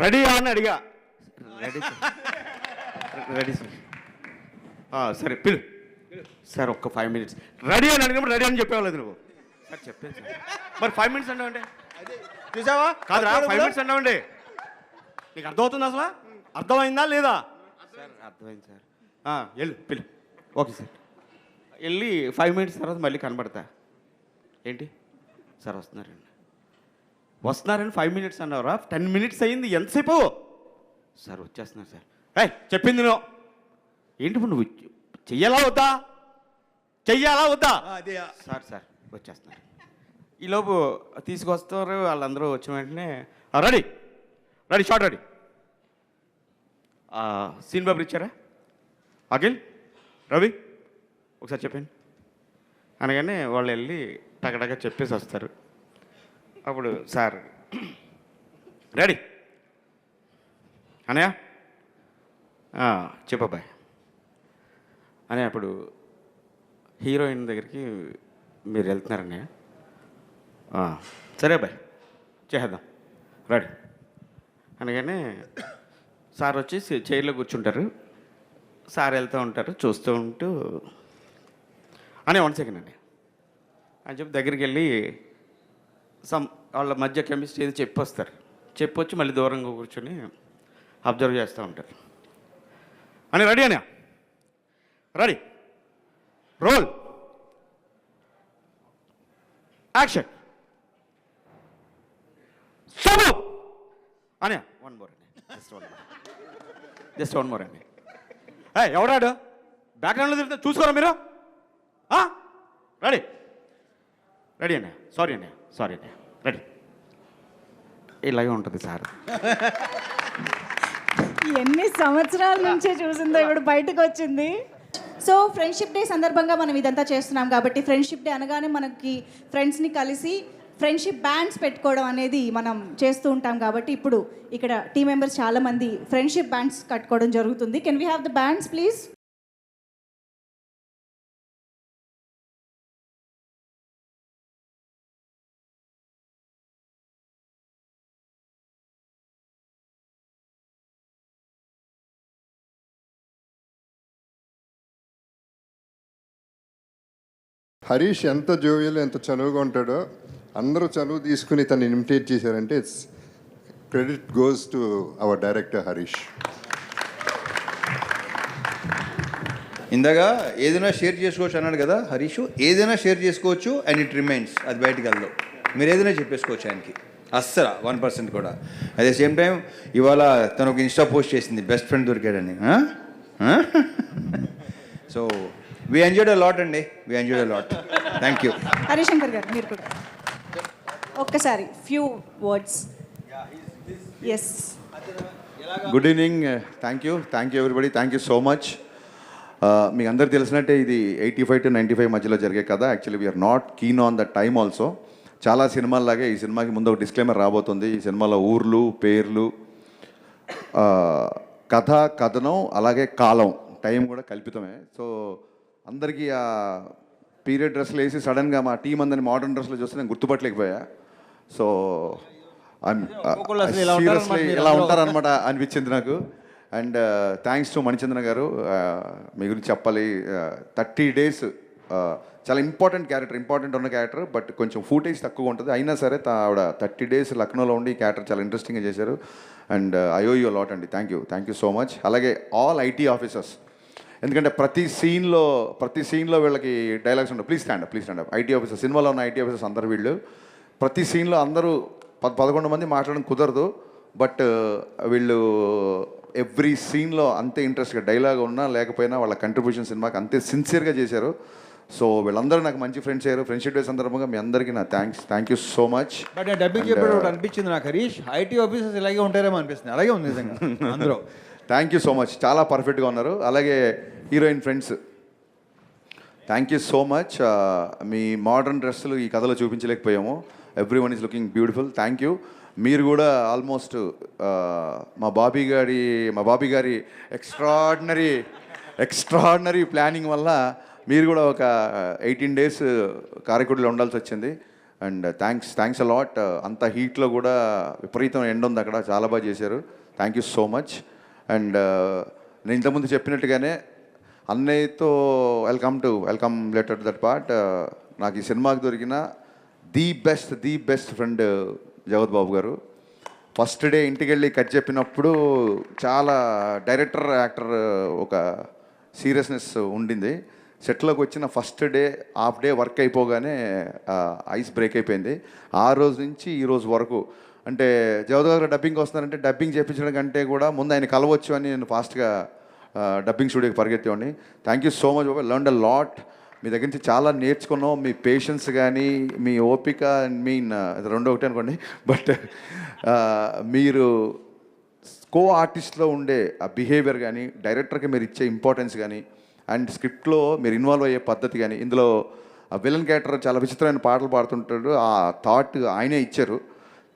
రెడీయా అని అడిగా రెడీ సార్ రెడీ సార్ సరే పిలు సార్ ఒక్క 5 minutes రెడీ అని అడిగినప్పుడు రెడీ అని చెప్పేవాళ్ళది నువ్వు సార్ చెప్పాను సార్ మరి 5 minutes అన్నావండి చూసావా కాదురా 5 minutes అన్నావండి నీకు అర్థమవుతుంది అసలు అర్థమైందా లేదా? సార్ అర్థమైంది సార్ వెళ్ళు పిలు ఓకే సార్ వెళ్ళి 5 minutes తర్వాత మళ్ళీ కనబడతా ఏంటి సార్ వస్తున్నారని 5 minutes అన్నారా 10 minutes అయింది ఎంతసేపు సార్ వచ్చేస్తున్నారు సార్ చెప్పింది నువ్వు ఏంటి ఇప్పుడు నువ్వు చెయ్యాలా వద్దా అదే సార్ వచ్చేస్తున్నారు ఈలోపు తీసుకొస్తారు వాళ్ళందరూ వచ్చిన వెంటనే రెడీ షార్ట్ రెడీ సీన్ బాబు ఇచ్చారా అఖిల్ రవి ఒకసారి చెప్పండి అనగానే వాళ్ళు వెళ్ళి టగటగా చెప్పేసి వస్తారు అప్పుడు సార్ రెడీ అనయ్య చెప్పబ్బాయ్ అని అప్పుడు హీరోయిన్ దగ్గరికి మీరు వెళ్తున్నారన్నయ్య సరే అబ్బాయి చేద్దాం రెడీ అనగానే సార్ వచ్చి చైర్లో కూర్చుంటారు సార్ వెళ్తూ ఉంటారు చూస్తూ ఉంటూ అనే 1 second అండి అని చెప్పి దగ్గరికి వెళ్ళి వాళ్ళ మధ్య కెమిస్ట్రీ ఏది చెప్పొచ్చి మళ్ళీ దూరంగా కూర్చొని అబ్జర్వ్ చేస్తూ ఉంటారు అని రెడీ రోల్ యాక్షన్ సోను అని 1 more అండి జస్ట్ వన్ మోర్ అండి ఎవడాడు బ్యాక్గ్రౌండ్లో తిరిగితే చూసుకోరా మీరు రెడీ అన్నయ్య సారీ అన్నయ్య రెడీ ఇలాగే ఉంటుంది సార్ ఎన్ని సంవత్సరాల నుంచే చూసిందో ఇప్పుడు బయటకు వచ్చింది. సో ఫ్రెండ్షిప్ డే సందర్భంగా మనం ఇదంతా చేస్తున్నాం కాబట్టి ఫ్రెండ్షిప్ డే అనగానే మనకి ఫ్రెండ్స్ని కలిసి ఫ్రెండ్షిప్ బ్యాండ్స్ పెట్టుకోవడం అనేది మనం చేస్తూ ఉంటాం కాబట్టి ఇప్పుడు ఇక్కడ టీం మెంబర్స్ చాలామంది ఫ్రెండ్షిప్ బ్యాండ్స్ కట్టుకోవడం జరుగుతుంది. Can we have the bands please? Harish ఎంత జోవియల్ ఎంత చనువుగా ఉంటాడో అందరూ చనువు తీసుకుని తను ఇమిటేట్ చేశారంటే it's credit goes to our director Harish. ఇందాక ఏదైనా షేర్ చేసుకోవచ్చు అన్నాడు కదా హరీష్, ఏదైనా షేర్ చేసుకోవచ్చు అండ్ ఇట్ రిమైన్స్, అది బయటకు వెళ్దాం. మీరు ఏదైనా చెప్పేసుకోవచ్చు ఆయనకి, అస్సలు 1% కూడా. అట్ ద సేమ్ టైం ఇవాళ తను ఒక ఇన్స్టా పోస్ట్ చేసింది బెస్ట్ ఫ్రెండ్ దొరికాడని. So we enjoyed a lot అండి, we enjoyed a lot. Thank you. Harishankar గారు మీరు కూడా ఒక్కసారి few words. Yes, good evening, thank you everybody, thank you so much. మీకు అందరికి తెలిసినట్టే ఇది 85 to 95 మధ్యలో జరిగే కథ. Actually we are not keen on the time also. చాలా సినిమాల్లాగే ఈ సినిమాకి ముందు ఒక డిస్క్లైమర్ రాబోతుంది. ఈ సినిమాలో ఊర్లు, పేర్లు, కథ, కథనం, అలాగే కాలం, టైం కూడా కల్పితమే. సో అందరికీ ఆ పీరియడ్ డ్రెస్లు వేసి సడన్గా మా టీం అందరిని మోడర్న్ డ్రెస్లో చూస్తే నేను గుర్తుపట్టలేకపోయా. సో సీరియస్లీ ఇలా ఉంటారనమాట అనిపించింది నాకు. అండ్ థ్యాంక్స్ టు మణిచంద్ర గారు, మీ గురించి చెప్పాలి. 30 days చాలా ఇంపార్టెంట్ ఉన్న క్యారెక్టర్, బట్ కొంచెం ఫూటేజ్ తక్కువ ఉంటుంది. అయినా సరే ఆవిడ 30 days లక్నోలో ఉండి ఈ క్యారెక్టర్ చాలా ఇంట్రెస్టింగ్గా చేశారు. And I owe you lot అండి, థ్యాంక్ యూ సో మచ్. అలాగే ఆల్ ఐటీ ఆఫీసర్స్, ఎందుకంటే ప్రతి సీన్లో వీళ్ళకి డైలాగ్స్ ఉంటాయి. Please stand up. IT officers, సినిమాలో ఉన్న ఐటీ ఆఫీసర్స్ అందరు వీళ్ళు. ప్రతి సీన్లో అందరూ 11 మంది మాట్లాడడం కుదరదు, బట్ వీళ్ళు ఎవ్రీ సీన్లో అంతే ఇంట్రెస్ట్గా, డైలాగ్ ఉన్నా లేకపోయినా వాళ్ళ కంట్రిబ్యూషన్ సినిమాకి అంతే సిన్సియర్గా చేశారు. సో వీళ్ళందరూ నాకు మంచి ఫ్రెండ్స్ అయ్యారు. ఫ్రెండ్షిప్ డే సందర్భంగా మీ అందరికీ నా thank you so much. But dubbing చెప్పాడు ఒకటి అనిపించింది నాకు హరీష్, ఐటీ ఆఫీసర్స్ ఇలాగే ఉంటారేమో అనిపిస్తుంది. అలాగే ఉంది నిజంగా అందరూ. థ్యాంక్ యూ సో మచ్, చాలా పర్ఫెక్ట్గా ఉన్నారు. అలాగే heroine friends, thank you so much. మీ మోడర్న్ డ్రెస్సులు ఈ కథలో చూపించలేకపోయాము. Every one is looking beautiful. Thank you. మీరు కూడా ఆల్మోస్ట్ మా బాబీ గారి ఎక్స్ట్రాడినరీ ప్లానింగ్ వల్ల మీరు కూడా ఒక 18 days కారైకుడిలో ఉండాల్సి వచ్చింది. And thanks a lot. అంత హీట్లో కూడా విపరీతం ఎండ ఉంది అక్కడ, చాలా బాగా చేశారు. Thank you so much. And నేను ఇంతకుముందు చెప్పినట్టుగానే అన్నయ్యతో వెల్కమ్ లెటర్ దట్ పార్ట్. నాకు ఈ సినిమాకి దొరికిన ది బెస్ట్ ఫ్రెండ్ జగత్ బాబు గారు. ఫస్ట్ డే ఇంటికి వెళ్ళి కట్ చెప్పినప్పుడు చాలా డైరెక్టర్ యాక్టర్ ఒక సీరియస్నెస్ ఉండింది. సెట్లోకి వచ్చిన first day half day work అయిపోగానే ఐస్ బ్రేక్ అయిపోయింది. ఆ రోజు నుంచి ఈ రోజు వరకు అంటే జగత్ గారు డబ్బింగ్ వస్తున్నారంటే డబ్బింగ్ చేయించడం కంటే కూడా ముందు ఆయన కలవచ్చు అని నేను ఫాస్ట్గా డబ్బింగ్ స్టూడియోకి పరిగెత్తేవాడిని. థ్యాంక్ యూ సో మచ్ బాబా, లర్న్ అ లాట్. మీ దగ్గర నుంచి చాలా నేర్చుకున్నాం. మీ పేషెన్స్ కానీ మీ ఓపిక రెండో ఒకటి అనుకోండి, బట్ మీరు కో ఆర్టిస్ట్లో ఉండే ఆ బిహేవియర్ కానీ, డైరెక్టర్కి మీరు ఇచ్చే ఇంపార్టెన్స్ కానీ, అండ్ స్క్రిప్ట్లో మీరు ఇన్వాల్వ్ అయ్యే పద్ధతి కానీ, ఇందులో ఆ విలన్ క్యారెక్టర్ చాలా విచిత్రమైన పాటలు పాడుతుంటాడు. ఆ థాట్ ఆయనే ఇచ్చారు.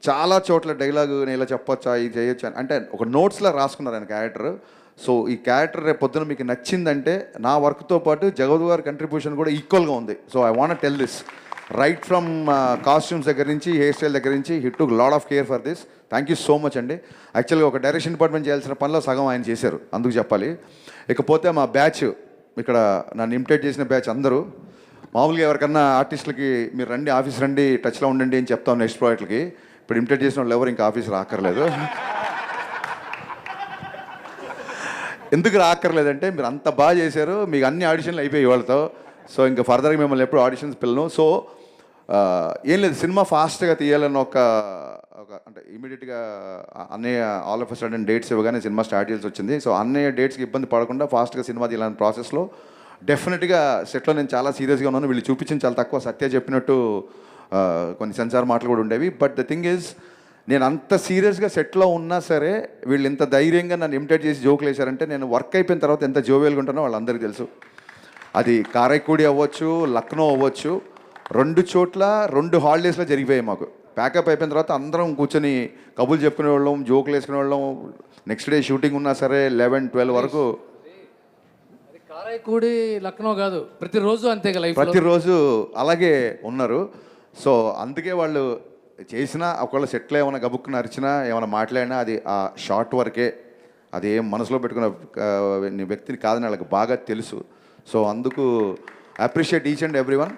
చాలా చోట్ల డైలాగు నేను ఇలా చెప్పొచ్చా, ఇది చేయొచ్చా అంటే ఒక నోట్స్లో రాసుకున్నారు ఆయన క్యారెక్టర్. సో ఈ క్యారెక్టర్ రేపు పొద్దున మీకు నచ్చిందంటే నా వర్క్తో పాటు జగద్ గారి కంట్రిబ్యూషన్ కూడా ఈక్వల్గా ఉంది. So I want tell this right from costumes దగ్గర నుంచి, హెయిర్ స్టైల్ దగ్గర నుంచి, he took lot of care for this. Thank you so much అండి. యాక్చువల్గా ఒక డైరెక్షన్ డిపార్ట్మెంట్ చేయాల్సిన పనిలో సగం ఆయన చేశారు, అందుకు చెప్పాలి. ఇకపోతే మా బ్యాచ్, ఇక్కడ నన్ను ఇమిటేట్ చేసిన బ్యాచ్ అందరూ మామూలుగా ఎవరికన్నా ఆర్టిస్టులకి మీరు రండి, ఆఫీస్ రండి, టచ్లో ఉండండి అని చెప్తాం నెక్స్ట్ ప్రాజెక్ట్కి. ఇప్పుడు ఇమిటేట్ చేసిన వాళ్ళు ఎవరు ఇంకా ఆఫీస్ రాక్కర్లేదు. ఎందుకు రాక్కర్లేదంటే మీరు అంత బాగా చేశారు, మీకు అన్ని ఆడిషన్లు అయిపోయాయి వాళ్ళతో. సో ఇంకా ఫర్దర్గా మిమ్మల్ని ఎప్పుడు ఆడిషన్స్ పిల్లను. సో ఏం లేదు, సినిమా ఫాస్ట్గా తీయాలని ఒక అంటే ఇమీడియట్గా అన్నయ్య ఆల్ ఆఫ్ సడన్ డేట్స్ ఇవ్వగానే సినిమా స్టార్ట్ చేయాల్సి వచ్చింది. సో అన్నయ్య డేట్స్కి ఇబ్బంది పడకుండా ఫాస్ట్గా సినిమా తీయాలని ప్రాసెస్లో డెఫినెట్గా సెట్లో నేను చాలా సీరియస్గా ఉన్నాను. వీళ్ళు చూపించింది చాలా తక్కువ, సత్య చెప్పినట్టు కొన్ని సెన్సార్ మాటలు కూడా ఉండేవి. బట్ ద థింగ్ ఈజ్, నేను అంత సీరియస్గా సెట్లో ఉన్నా సరే వీళ్ళు ఇంత ధైర్యంగా నన్ను ఇమిటేట్ చేసి జోకులు వేశారంటే నేను వర్క్ అయిపోయిన తర్వాత ఎంత జోవియల్గా ఉంటానో వాళ్ళందరికీ తెలుసు. అది కారైక్కుడి అవ్వచ్చు, లక్నో అవ్వచ్చు, 2 చోట్ల 2 హాలిడేస్లో జరిగిపోయాయి మాకు. ప్యాకప్ అయిపోయిన తర్వాత అందరం కూర్చొని కబుర్లు చెప్పుకునే వాళ్ళం, జోకులు వేసుకునే వాళ్ళం. నెక్స్ట్ డే షూటింగ్ ఉన్నా సరే 11-12 వరకు. కారైక్కుడి లక్నో కాదు, ప్రతిరోజు అంతే లైఫ్, ప్రతిరోజు అలాగే ఉన్నారు. సో అందుకే వాళ్ళు చేసినా ఒకవేళ సెట్లో ఏమైనా గబుక్కున అరిచినా ఏమైనా మాట్లాడినా అది ఆ షార్ట్ వరకే, అది ఏం మనసులో పెట్టుకున్న వ్యక్తిని కాదని వాళ్ళకి బాగా తెలుసు. సో అందుకు appreciate each and every one.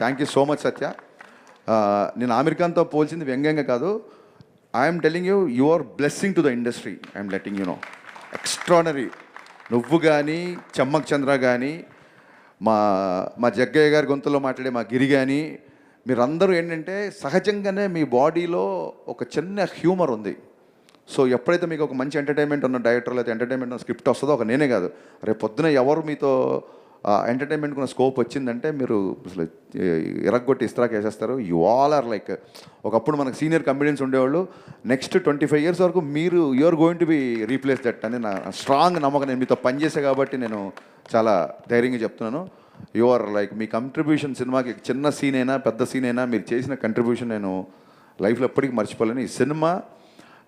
Thank you so much Satya. నేను ఆమిర్ ఖాన్తో పోల్చింది వ్యంగ్యంగా కాదు. I'm telling you, you are blessing to the industry. I'm letting you know, extraordinary. నువ్వు కానీ, చమ్మక్ చంద్ర కానీ, మా జగ్గయ్య గారి గొంతులో మాట్లాడే మా గిరి కానీ, మీరందరూ ఏంటంటే సహజంగానే మీ బాడీలో ఒక చిన్న హ్యూమర్ ఉంది. సో ఎప్పుడైతే మీకు ఒక మంచి ఎంటర్టైన్మెంట్ ఉన్న డైరెక్టర్ లేదా ఎంటర్టైన్మెంట్ ఉన్న స్క్రిప్ట్ వస్తుందో, ఒక నేనే కాదు, రేపు పొద్దున ఎవరు మీతో ఎంటర్టైన్మెంట్కి ఉన్న స్కోప్ వచ్చిందంటే మీరు అసలు ఎరగొట్టి ఇస్త్రాక్ వేసేస్తారు. యు ఆల్ ఆర్ లైక్, ఒకప్పుడు మనకు సీనియర్ కమెడియన్స్ ఉండేవాళ్ళు, నెక్స్ట్ 25 years వరకు మీరు you are going to be replace that అని నా స్ట్రాంగ్ నమ్మకం. నేను మీతో పనిచేసే కాబట్టి నేను చాలా ధైర్యంగా చెప్తున్నాను. యు ఆర్ లైక్, మీ కంట్రిబ్యూషన్ సినిమాకి చిన్న సీన్ అయినా పెద్ద సీన్ అయినా మీరు చేసిన కంట్రిబ్యూషన్ నేను లైఫ్లో ఎప్పటికీ మర్చిపోలేను. ఈ సినిమా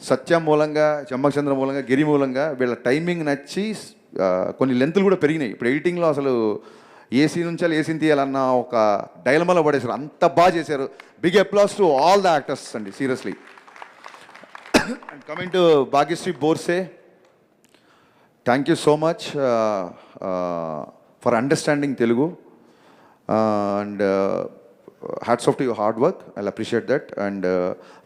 సత్య మూలంగా, చమ్మకచంద్ర మూలంగా, గిరి మూలంగా వీళ్ళ టైమింగ్ నచ్చి కొన్ని లెంతులు కూడా పెరిగినాయి. ఇప్పుడు ఎడిటింగ్లో అసలు ఏ సీన్ ఉంచాలి, ఏ సీన్ తీయాలన్న ఒక డైలమాలో పడేశారు. అంత బాగా చేశారు. Big applause to all the actors అండి, seriously. And coming to Bhagyashri Borse, thank you so much for understanding Telugu and hats off to your hard work. I appreciate that. And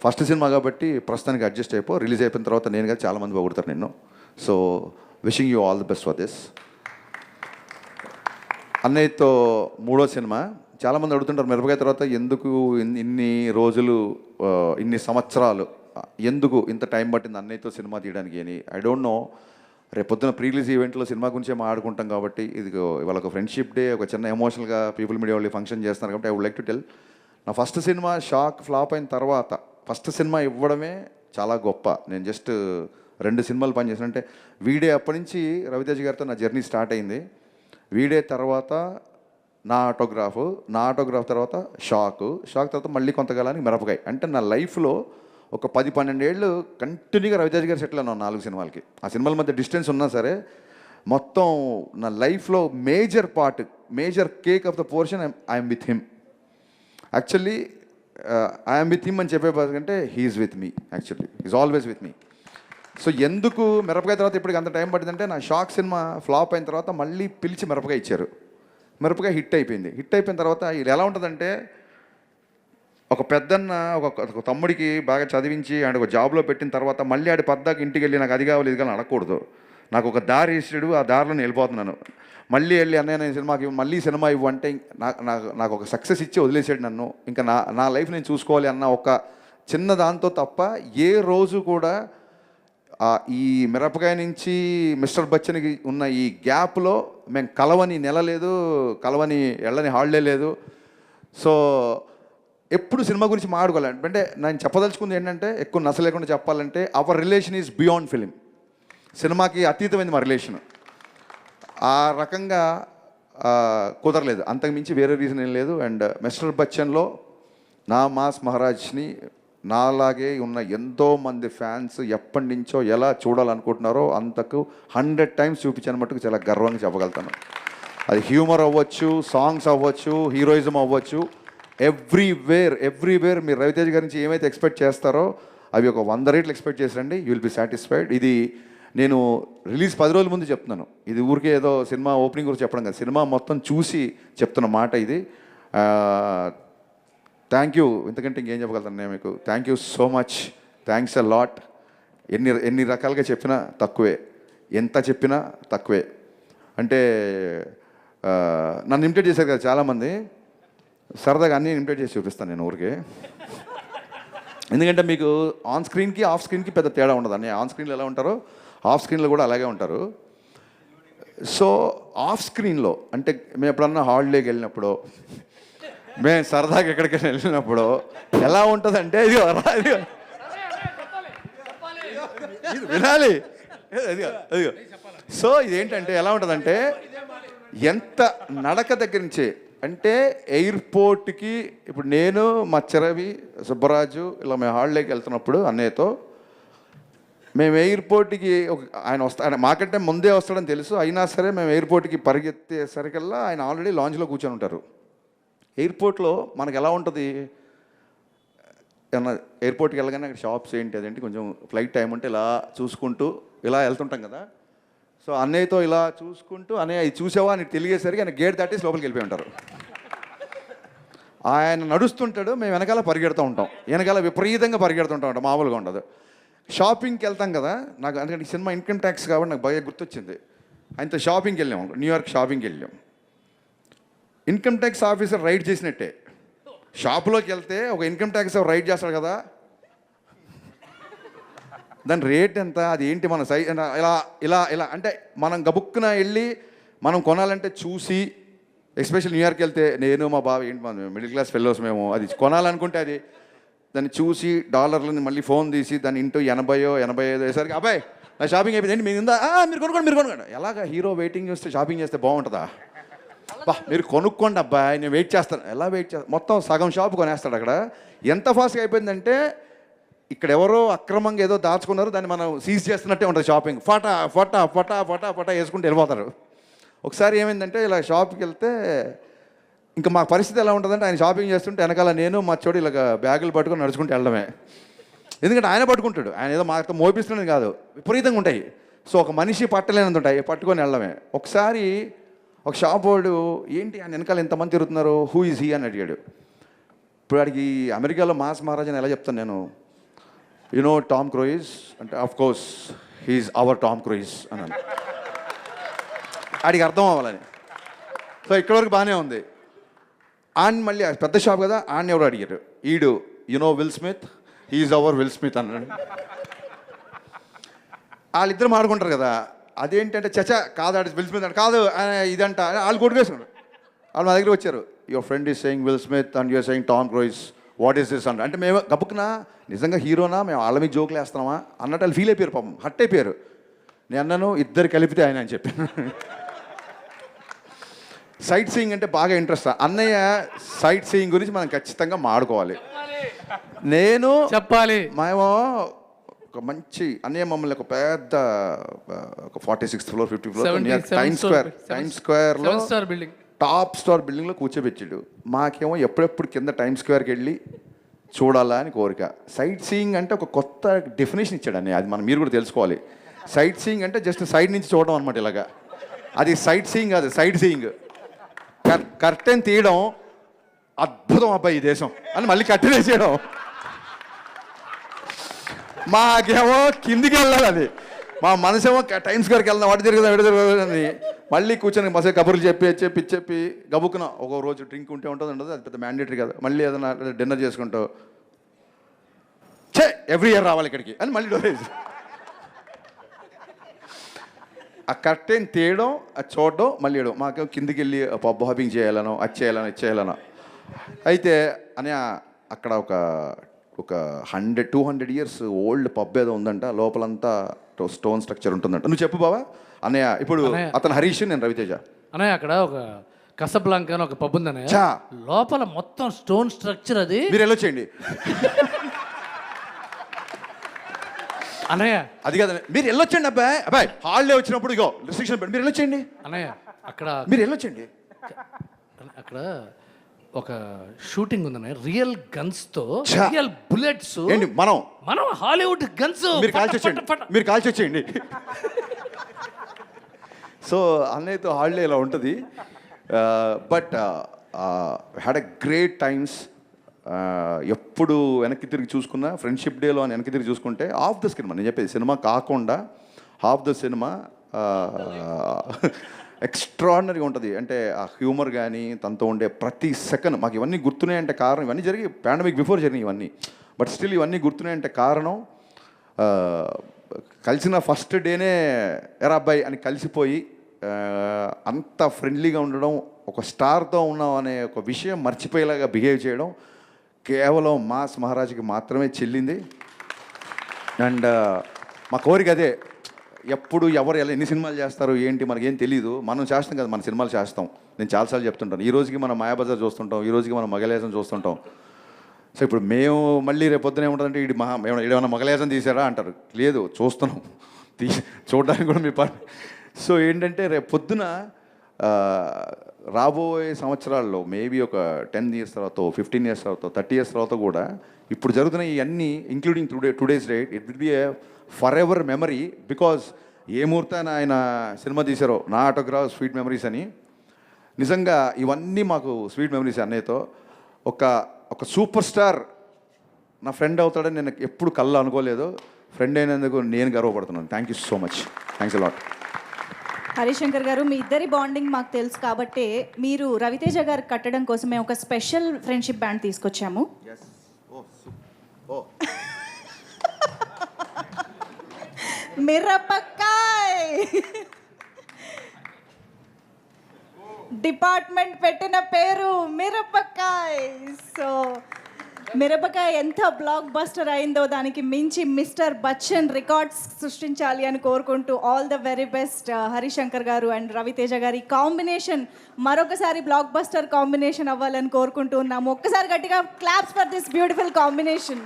first సినిమా కాబట్టి ప్రస్తుతానికి అడ్జస్ట్ అయిపో, రిలీజ్ అయిపోయిన తర్వాత నేను కదా చాలామంది పొగుడతారు నిన్ను. So wishing you all the best for this. అన్నయ్యతో 3వ సినిమా. చాలామంది అడుగుతుంటారు మిరపకాయ తర్వాత ఎందుకు ఇన్ని రోజులు, ఇన్ని సంవత్సరాలు, ఎందుకు ఇంత టైం పట్టింది అన్నయ్యతో సినిమా తీయడానికి అని. I don't no. రేపొద్దున ప్రీ రిలీజ్ ఈవెంట్లో సినిమా గురించే మాట్లాడుకుంటాం కాబట్టి, ఇది ఇవాళ ఒక ఫ్రెండ్షిప్ డే, ఒక చిన్న ఎమోషనల్గా పీపుల్ మీడియా వాళ్ళు ఫంక్షన్ చేస్తున్నారు కాబట్టి I would like to tell, నా ఫస్ట్ సినిమా ఫ్లాప్ అయిన తర్వాత ఫస్ట్ సినిమా ఇవ్వడమే చాలా గొప్ప. నేను జస్ట్ 2 సినిమాలు పనిచేసాను. అంటే వీడే అప్పటి నుంచి రవితేజ గారితో నా జర్నీ స్టార్ట్ అయింది. వీడే తర్వాత నా ఆటోగ్రాఫ్ తర్వాత షాక్ తర్వాత మళ్ళీ కొంతకాలానికి మిరపకాయ. అంటే నా లైఫ్లో ఒక 10-12 ఏళ్ళు కంటిన్యూగా రవితేజ గారి సెట్లో ఉన్నాను 4 సినిమాలకి. ఆ సినిమాల మధ్య డిస్టెన్స్ ఉన్నా సరే మొత్తం నా లైఫ్లో major part, major cake of the portion I'm with him. Actually I'm with him అని చెప్పే కంటే he's with me. Actually is always with me. So ఎందుకు మిరపకాయ తర్వాత ఇప్పటికి అంత టైం పట్టిందంటే, నా షాక్ సినిమా ఫ్లాప్ అయిన తర్వాత మళ్ళీ పిలిచి మిరపకాయ ఇచ్చారు. మిరపకాయ హిట్ అయిపోయింది. హిట్ అయిపోయిన తర్వాత ఇది ఎలా ఉంటుందంటే, ఒక పెద్దన్న ఒక తమ్ముడికి బాగా చదివించి ఆడ ఒక జాబ్లో పెట్టిన తర్వాత మళ్ళీ ఆడి పద్దాకి ఇంటికి వెళ్ళి నాకు అది కావాలి ఇది కావాలి అడగకూడదు. నాకు ఒక దారి ఇస్తాడు, ఆ దారిలో నేను వెళ్ళిపోతున్నాను. మళ్ళీ వెళ్ళి అన్నయ్య నేను సినిమాకి మళ్ళీ సినిమా ఇవ్వు అంటే నాకు ఒక సక్సెస్ ఇచ్చి వదిలేసాడు నన్ను. ఇంకా నా లైఫ్ నేను చూసుకోవాలి అన్న ఒక చిన్న దాంతో తప్ప ఏ రోజు కూడా ఈ మిరపకాయ నుంచి మిస్టర్ బచ్చన్కి ఉన్న ఈ గ్యాప్లో మేము కలవని నెల లేదు, కలవని వెళ్ళని హాలిడే లేదు. సో ఎప్పుడు సినిమా గురించి మాట్లాడుకోవాలి. అంటే నేను చెప్పదలుచుకుంది ఏంటంటే, ఎక్కువ నస లేకుండా చెప్పాలంటే, hour relation is beyond film. సినిమాకి అతీతమైంది మా రిలేషన్. ఆ రకంగా కుదరలేదు, అంతకు మించి వేరే రీజన్ ఏం లేదు. అండ్ మిస్టర్ బచ్చన్లో నా మాస్ మహారాజ్ని నాలాగే ఉన్న ఎంతోమంది ఫ్యాన్స్ ఎప్పటి నుంచో ఎలా చూడాలనుకుంటున్నారో అంతకు 100 times చూపించాను మట్టుకు చాలా గర్వంగా చెప్పగలుగుతాను. అది హ్యూమర్ అవ్వచ్చు, సాంగ్స్ అవ్వచ్చు, హీరోయిజం అవ్వచ్చు, ఎవ్రీవేర్ మీరు రవితేజ గారి నుంచి ఏమైతే ఎక్స్పెక్ట్ చేస్తారో అవి ఒక 100 రెట్లు ఎక్స్పెక్ట్ చేసిరండి. You will be satisfied. ఇది నేను రిలీజ్ 10 రోజుల ముందు చెప్తున్నాను. ఇది ఊరికే ఏదో సినిమా ఓపెనింగ్ గురించి చెప్పడం కాదు, సినిమా మొత్తం చూసి చెప్తున్న మాట ఇది. Thank you. ఇంతకంటే ఇంకేం చెప్పగలుగుతాను నేను మీకు. Thank you so much. Thanks a lot. ఎన్ని రకాలుగా చెప్పినా తక్కువే, ఎంత చెప్పినా తక్కువే. అంటే నన్ను ఇమిటేట్ చేశారు కదా చాలామంది, సరదాగా అన్నీ ఇమిటేట్ చేసి చూపిస్తాను నేను ఊరికే. ఎందుకంటే మీకు ఆన్ స్క్రీన్కి ఆఫ్ స్క్రీన్కి పెద్ద తేడా ఉండదు. అన్నీ ఆన్ స్క్రీన్లో ఎలా ఉంటారో ఆఫ్ స్క్రీన్లో కూడా అలాగే ఉంటారు. సో ఆఫ్ స్క్రీన్లో అంటే మేము ఎప్పుడన్నా హాలిడేకి వెళ్ళినప్పుడు, మేము సరదాగా ఎక్కడికైనా వెళ్ళినప్పుడు ఎలా ఉంటుందంటే, ఇది వినాలి, అదిగో. సో ఇదేంటంటే ఎలా ఉంటుందంటే, ఎంత నడక దగ్గర నుంచే అంటే ఎయిర్పోర్ట్కి ఇప్పుడు నేను మా చెరవి సుబ్బరాజు ఇలా మేము హాలిడేకి వెళ్తున్నప్పుడు అన్నయ్యతో, మేము ఎయిర్పోర్ట్కి ఆయన మాకంటే ముందే వస్తాడని తెలుసు, అయినా సరే మేము ఎయిర్పోర్ట్కి పరిగెత్తేసరికల్లా ఆయన ఆల్రెడీ లాంజ్లో కూర్చొని ఉంటారు. ఎయిర్పోర్ట్లో మనకు ఎలా ఉంటుంది, ఏమన్నా ఎయిర్పోర్ట్కి వెళ్ళగానే అక్కడ షాప్స్ ఏంటి అదేంటి కొంచెం ఫ్లైట్ టైం ఉంటే ఇలా చూసుకుంటూ ఇలా వెళ్తుంటాం కదా. సో అన్నయ్యతో ఇలా చూసుకుంటూ, అన్నయ్య ఇది చూసావా అని తెలియసరికి ఆయన గేట్ దాటేసి లోపలికి వెళ్ళిపోయి ఉంటారు. ఆయన నడుస్తుంటాడు, మేము వెనకాల పరిగెడుతూ ఉంటాం, వెనకాల విపరీతంగా పరిగెడుతుంటాం, మామూలుగా ఉండదు. షాపింగ్కి వెళ్తాం కదా, నాకు అందుకంటే సినిమా ఇన్కమ్ ట్యాక్స్ కాబట్టి నాకు బాగా గుర్తొచ్చింది. ఆయనతో షాపింగ్కి వెళ్ళాము, న్యూయార్క్ షాపింగ్కి వెళ్ళాం. ఇన్కమ్ ట్యాక్స్ ఆఫీసర్ రైడ్ చేసినట్టే. షాపులోకి వెళ్తే ఒక ఇన్కమ్ ట్యాక్స్ రైడ్ చేస్తాడు కదా, దాని రేట్ ఎంత, అది ఏంటి, మన సైజ్ ఇలా ఇలా ఇలా అంటే మనం గబుక్కున వెళ్ళి మనం కొనాలంటే చూసి, ఎస్పెషల్ న్యూయార్క్ వెళ్తే నేను మా బావ ఏంటి మన మిడిల్ క్లాస్ ఫెలోస్ మేము అది కొనాలనుకుంటే అది దాన్ని చూసి డాలర్లని మళ్ళీ ఫోన్ తీసి దాన్ని ఇంటూ 80-85 అయ్యేసరికి అబ్బాయి నా షాపింగ్ అయిపోయింది ఏంటి, మీరు ఉందా, మీరు కొనుక్కోండి. ఎలాగ హీరో వెయిటింగ్ చేస్తే షాపింగ్ చేస్తే బాగుంటుందా, మీరు కొనుక్కోండి అబ్బాయి నేను వెయిట్ చేస్తాను. ఎలా వెయిట్ చేస్తాను, మొత్తం సగం షాప్ కొనేస్తాడు అక్కడ. ఎంత ఫాస్ట్గా అయిపోయిందంటే, ఇక్కడ ఎవరో అక్రమంగా ఏదో దాచుకున్నారు, దాన్ని మనం సీజ్ చేస్తున్నట్టే ఉంటుంది షాపింగ్. ఫటా ఫటా ఫటా ఫటా ఫటా వేసుకుంటూ వెళ్ళిపోతారు. ఒకసారి ఏమైందంటే ఇలా షాప్కి వెళ్తే ఇంకా మా పరిస్థితి ఎలా ఉంటుందంటే, ఆయన షాపింగ్ చేస్తుంటే వెనకాల నేను మా చోటు ఇలాగ బ్యాగులు పట్టుకొని నడుచుకుంటూ వెళ్ళడమే. ఎందుకంటే ఆయన పట్టుకుంటాడు, ఆయన ఏదో మాతో మోపిస్తున్నది కాదు, విపరీతంగా ఉంటాయి. సో ఒక మనిషి పట్టలేనంత ఉంటాయి, పట్టుకొని వెళ్ళడమే. ఒకసారి ఒక షాప్ వాడు ఏంటి ఆయన వెనకాల ఎంతమంది తిరుగుతున్నారు, హూ ఈజ్ హీ అని అడిగాడు. ఇప్పుడు వాడికి అమెరికాలో మాస్ మహారాజ్ అని ఎలా చెప్తాను నేను, యు నో టామ్ క్రూయిజ్ అంటే of course he's our Tom Cruise అన్నాను. ఆడికి అర్థం అవ్వాలని. సో ఇక్కడ వరకు బాగానే ఉంది. ఆయన మళ్ళీ పెద్ద షాప్ కదా, ఆయన ఎవరు అడిగారు, ఈడు you know Will Smith, he's our Will Smith అన్నాడు. వాళ్ళిద్దరు మాడుకుంటారు కదా, అదేంటంటే చచా కాదు ఆడి విల్ స్మిత్ అంటే కాదు ఇదంట, వాళ్ళు కొట్టుకేసుకున్నారు. వాళ్ళు మా దగ్గర వచ్చారు, your friend is saying Will Smith and you're saying Tom Cruise, what is this అంటే మేము గబుక్కునా నిజంగా హీరోనా మేము వాళ్ళ మీద జోకులు వేస్తున్నామా అన్నట్టు వాళ్ళు ఫీల్ అయిపోయారు, పాపం హట్ అయిపోయారు. నేను అన్నాను ఇద్దరు కలిపితే ఆయన అని చెప్పాను. సైట్ సీయింగ్ అంటే బాగా ఇంట్రెస్ట్. అన్నయ్య సైట్ సీయింగ్ గురించి మనం ఖచ్చితంగా మాడుకోవాలి. నేను చెప్పాలి, మేము ఒక మంచి అన్నయ్య మమ్మల్ని ఒక పెద్ద ఒక 46th floor 50th floor 77 time స్క్వేర్లో 7-star బిల్డింగ్. టాప్ స్టార్ బిల్డింగ్లో కూర్చోబెట్టాడు. మాకేమో ఎప్పుడెప్పుడు కింద టైమ్ స్క్వేర్కి వెళ్ళి చూడాలా అని కోరిక. సైట్ సీయింగ్ అంటే ఒక కొత్త డెఫినేషన్ ఇచ్చాడు అన్నయ్య. అది మనం మీరు కూడా తెలుసుకోవాలి. సైట్ సీయింగ్ అంటే జస్ట్ సైడ్ నుంచి చూడడం అనమాట ఇలాగా. అది సైట్ సీయింగ్ కాదు, సైట్ సీయింగ్. కర్టెన్ తీయడం అద్భుతం అబ్బాయి ఈ దేశం అని మళ్ళీ కర్టెన్ వేసేయడం. మాకేమో కిందికి వెళ్ళాలి అది. మా మనసేమో టైమ్ స్క్వేర్కి వెళ్దాం, వాటి తిరుగుదాం మళ్ళీ కూర్చొని మసే కబుర్లు చెప్పి గబుక్కున ఒక రోజు డ్రింక్ ఉంటే ఉంటుంది ఉండదు, అది పెద్ద మ్యాండేటరీ కదా. మళ్ళీ ఏదైనా డిన్నర్ చేసుకుంటావు, ఎవ్రీ ఇయర్ రావాలి ఇక్కడికి అని మళ్ళీ డోరేజ్. ఆ కర్టెన్ తీయడం, అది చూడడం, మళ్ళీ వేయడం. మాకేమో కిందికి వెళ్ళి పబ్ హాపింగ్ చేయాలనో, అది చేయాలనో. అయితే అని అక్కడ ఒక 100-200 years ఓల్డ్ పబ్ ఏదో ఉందంట. లోపలంతా స్టోన్ స్ట్రక్చర్ ఉంటుందంట. నువ్వు చెప్పు బావా అన్నయ్య. ఇప్పుడు అతను హరీష్, నేను రవితేజ. అన్నయ్య అక్కడ ఒక కసబ్లాంకా అని ఒక పబ్ ఉంది అన్నయ్య. చా. లోపల మొత్తం స్టోన్ స్ట్రక్చర్ అది. మీరు వెళ్ళొచ్చేయండి. అన్నయ్య అది కదా, మీరు వెళ్ళొచ్చండి అబ్బాయి హాలిడే వచ్చినప్పుడు ఇగో రిస్ట్రిక్షన్ పెట్టి మీరు వెళ్ళొచ్చేయండి. అన్నయ్య అక్కడ మీరు వెళ్ళొచ్చండి. అక్కడ ఒక షూటింగ్ ఉందన్నయ్య, రియల్ గన్స్ తో, ఛా. Real bullets. ఏంటి మనం హాలీవుడ్ గన్స్. మీరు కాల్చి వచ్చేయండి. సో అన్నయ్యతో హాలిడే ఇలా ఉంటుంది. But had a great times. ఎప్పుడు వెనక్కి తిరిగి చూసుకున్నా, ఫ్రెండ్షిప్ డేలో అని వెనక్కి తిరిగి చూసుకుంటే హాఫ్ ద సినిమా, నేను చెప్పేది సినిమా కాకుండా హాఫ్ ద సినిమా ఎక్స్ట్రాడినరీగా ఉంటుంది. అంటే ఆ హ్యూమర్ కానీ తనతో ఉండే ప్రతి సెకండ్ మాకు ఇవన్నీ గుర్తున్నాయంటే కారణం, ఇవన్నీ జరిగి పాండమిక్ బిఫోర్ జరిగినాయి ఇవన్నీ. బట్ స్టిల్ ఇవన్నీ గుర్తున్నాయంటే కారణం కలిసిన ఫస్ట్ డేనే ఎరా అబ్బాయి అని కలిసిపోయి అంత ఫ్రెండ్లీగా ఉండడం, ఒక స్టార్తో ఉన్నాం అనే ఒక విషయం మర్చిపోయేలాగా బిహేవ్ చేయడం కేవలం మాస్ మహారాజ్కి మాత్రమే చెల్లింది. అండ్ మా కోరిక అదే. ఎప్పుడు ఎవరు ఎలా ఎన్ని సినిమాలు చేస్తారు ఏంటి మనకేం తెలీదు. మనం చేస్తాం కదా, మన సినిమాలు చేస్తాం. నేను చాలాసార్లు చెప్తుంటాను. ఈ రోజుకి మనం మాయాబజార్ చూస్తుంటాం, ఈ రోజుకి మనం మగలేసం చూస్తుంటాం. సో ఇప్పుడు మేము మళ్ళీ రేపు పొద్దున ఏముంటుందంటే ఏమైనా మగలేసం తీసారా అంటారు. లేదు, చూస్తున్నాం, చూడడానికి కూడా మీ పని. సో ఏంటంటే రేపు పొద్దున రాబోయే సంవత్సరాల్లో మేబీ ఒక 10 years తర్వాత, 15 years తర్వాత, 30 years తర్వాత కూడా ఇప్పుడు జరుగుతున్న ఇవన్నీ including today's date, it will be a forever memory. Because ఏ ముహూర్తాన ఆయన సినిమా తీశారో నా ఆటోగ్రాఫ్ స్వీట్ మెమరీస్ అని, నిజంగా ఇవన్నీ మాకు స్వీట్ మెమరీస్. అన్నయ్యతో ఒక సూపర్ స్టార్ నా ఫ్రెండ్ అవుతాడని నేను ఎప్పుడు కళ్ళు అనుకోలేదు. ఫ్రెండ్ అయినందుకు నేను గర్వపడుతున్నాను. Thank you so much. Thanks a lot. Harishankar గారు, మీ ఇద్దరి బాండింగ్ మాకు తెలుసు కాబట్టి మీరు రవితేజ గారికి కట్టడం కోసం మేము ఒక స్పెషల్ ఫ్రెండ్షిప్ బ్యాండ్ తీసుకొచ్చాము. మిరపకాయ్ డిపార్ట్మెంట్ పెట్టిన పేరు మిరపకాయ్. సో మిరపకాయ ఎంత బ్లాక్ బస్టర్ అయిందో దానికి మించి మిస్టర్ బచ్చన్ రికార్డ్స్ సృష్టించాలి అని కోరుకుంటూ all the very best Harishankar గారు అండ్ రవితేజ గారి కాంబినేషన్ మరొకసారి బ్లాక్ బస్టర్ కాంబినేషన్ అవ్వాలని కోరుకుంటూ ఉన్నాము. ఒక్కసారి గట్టిగా claps for this beautiful combination.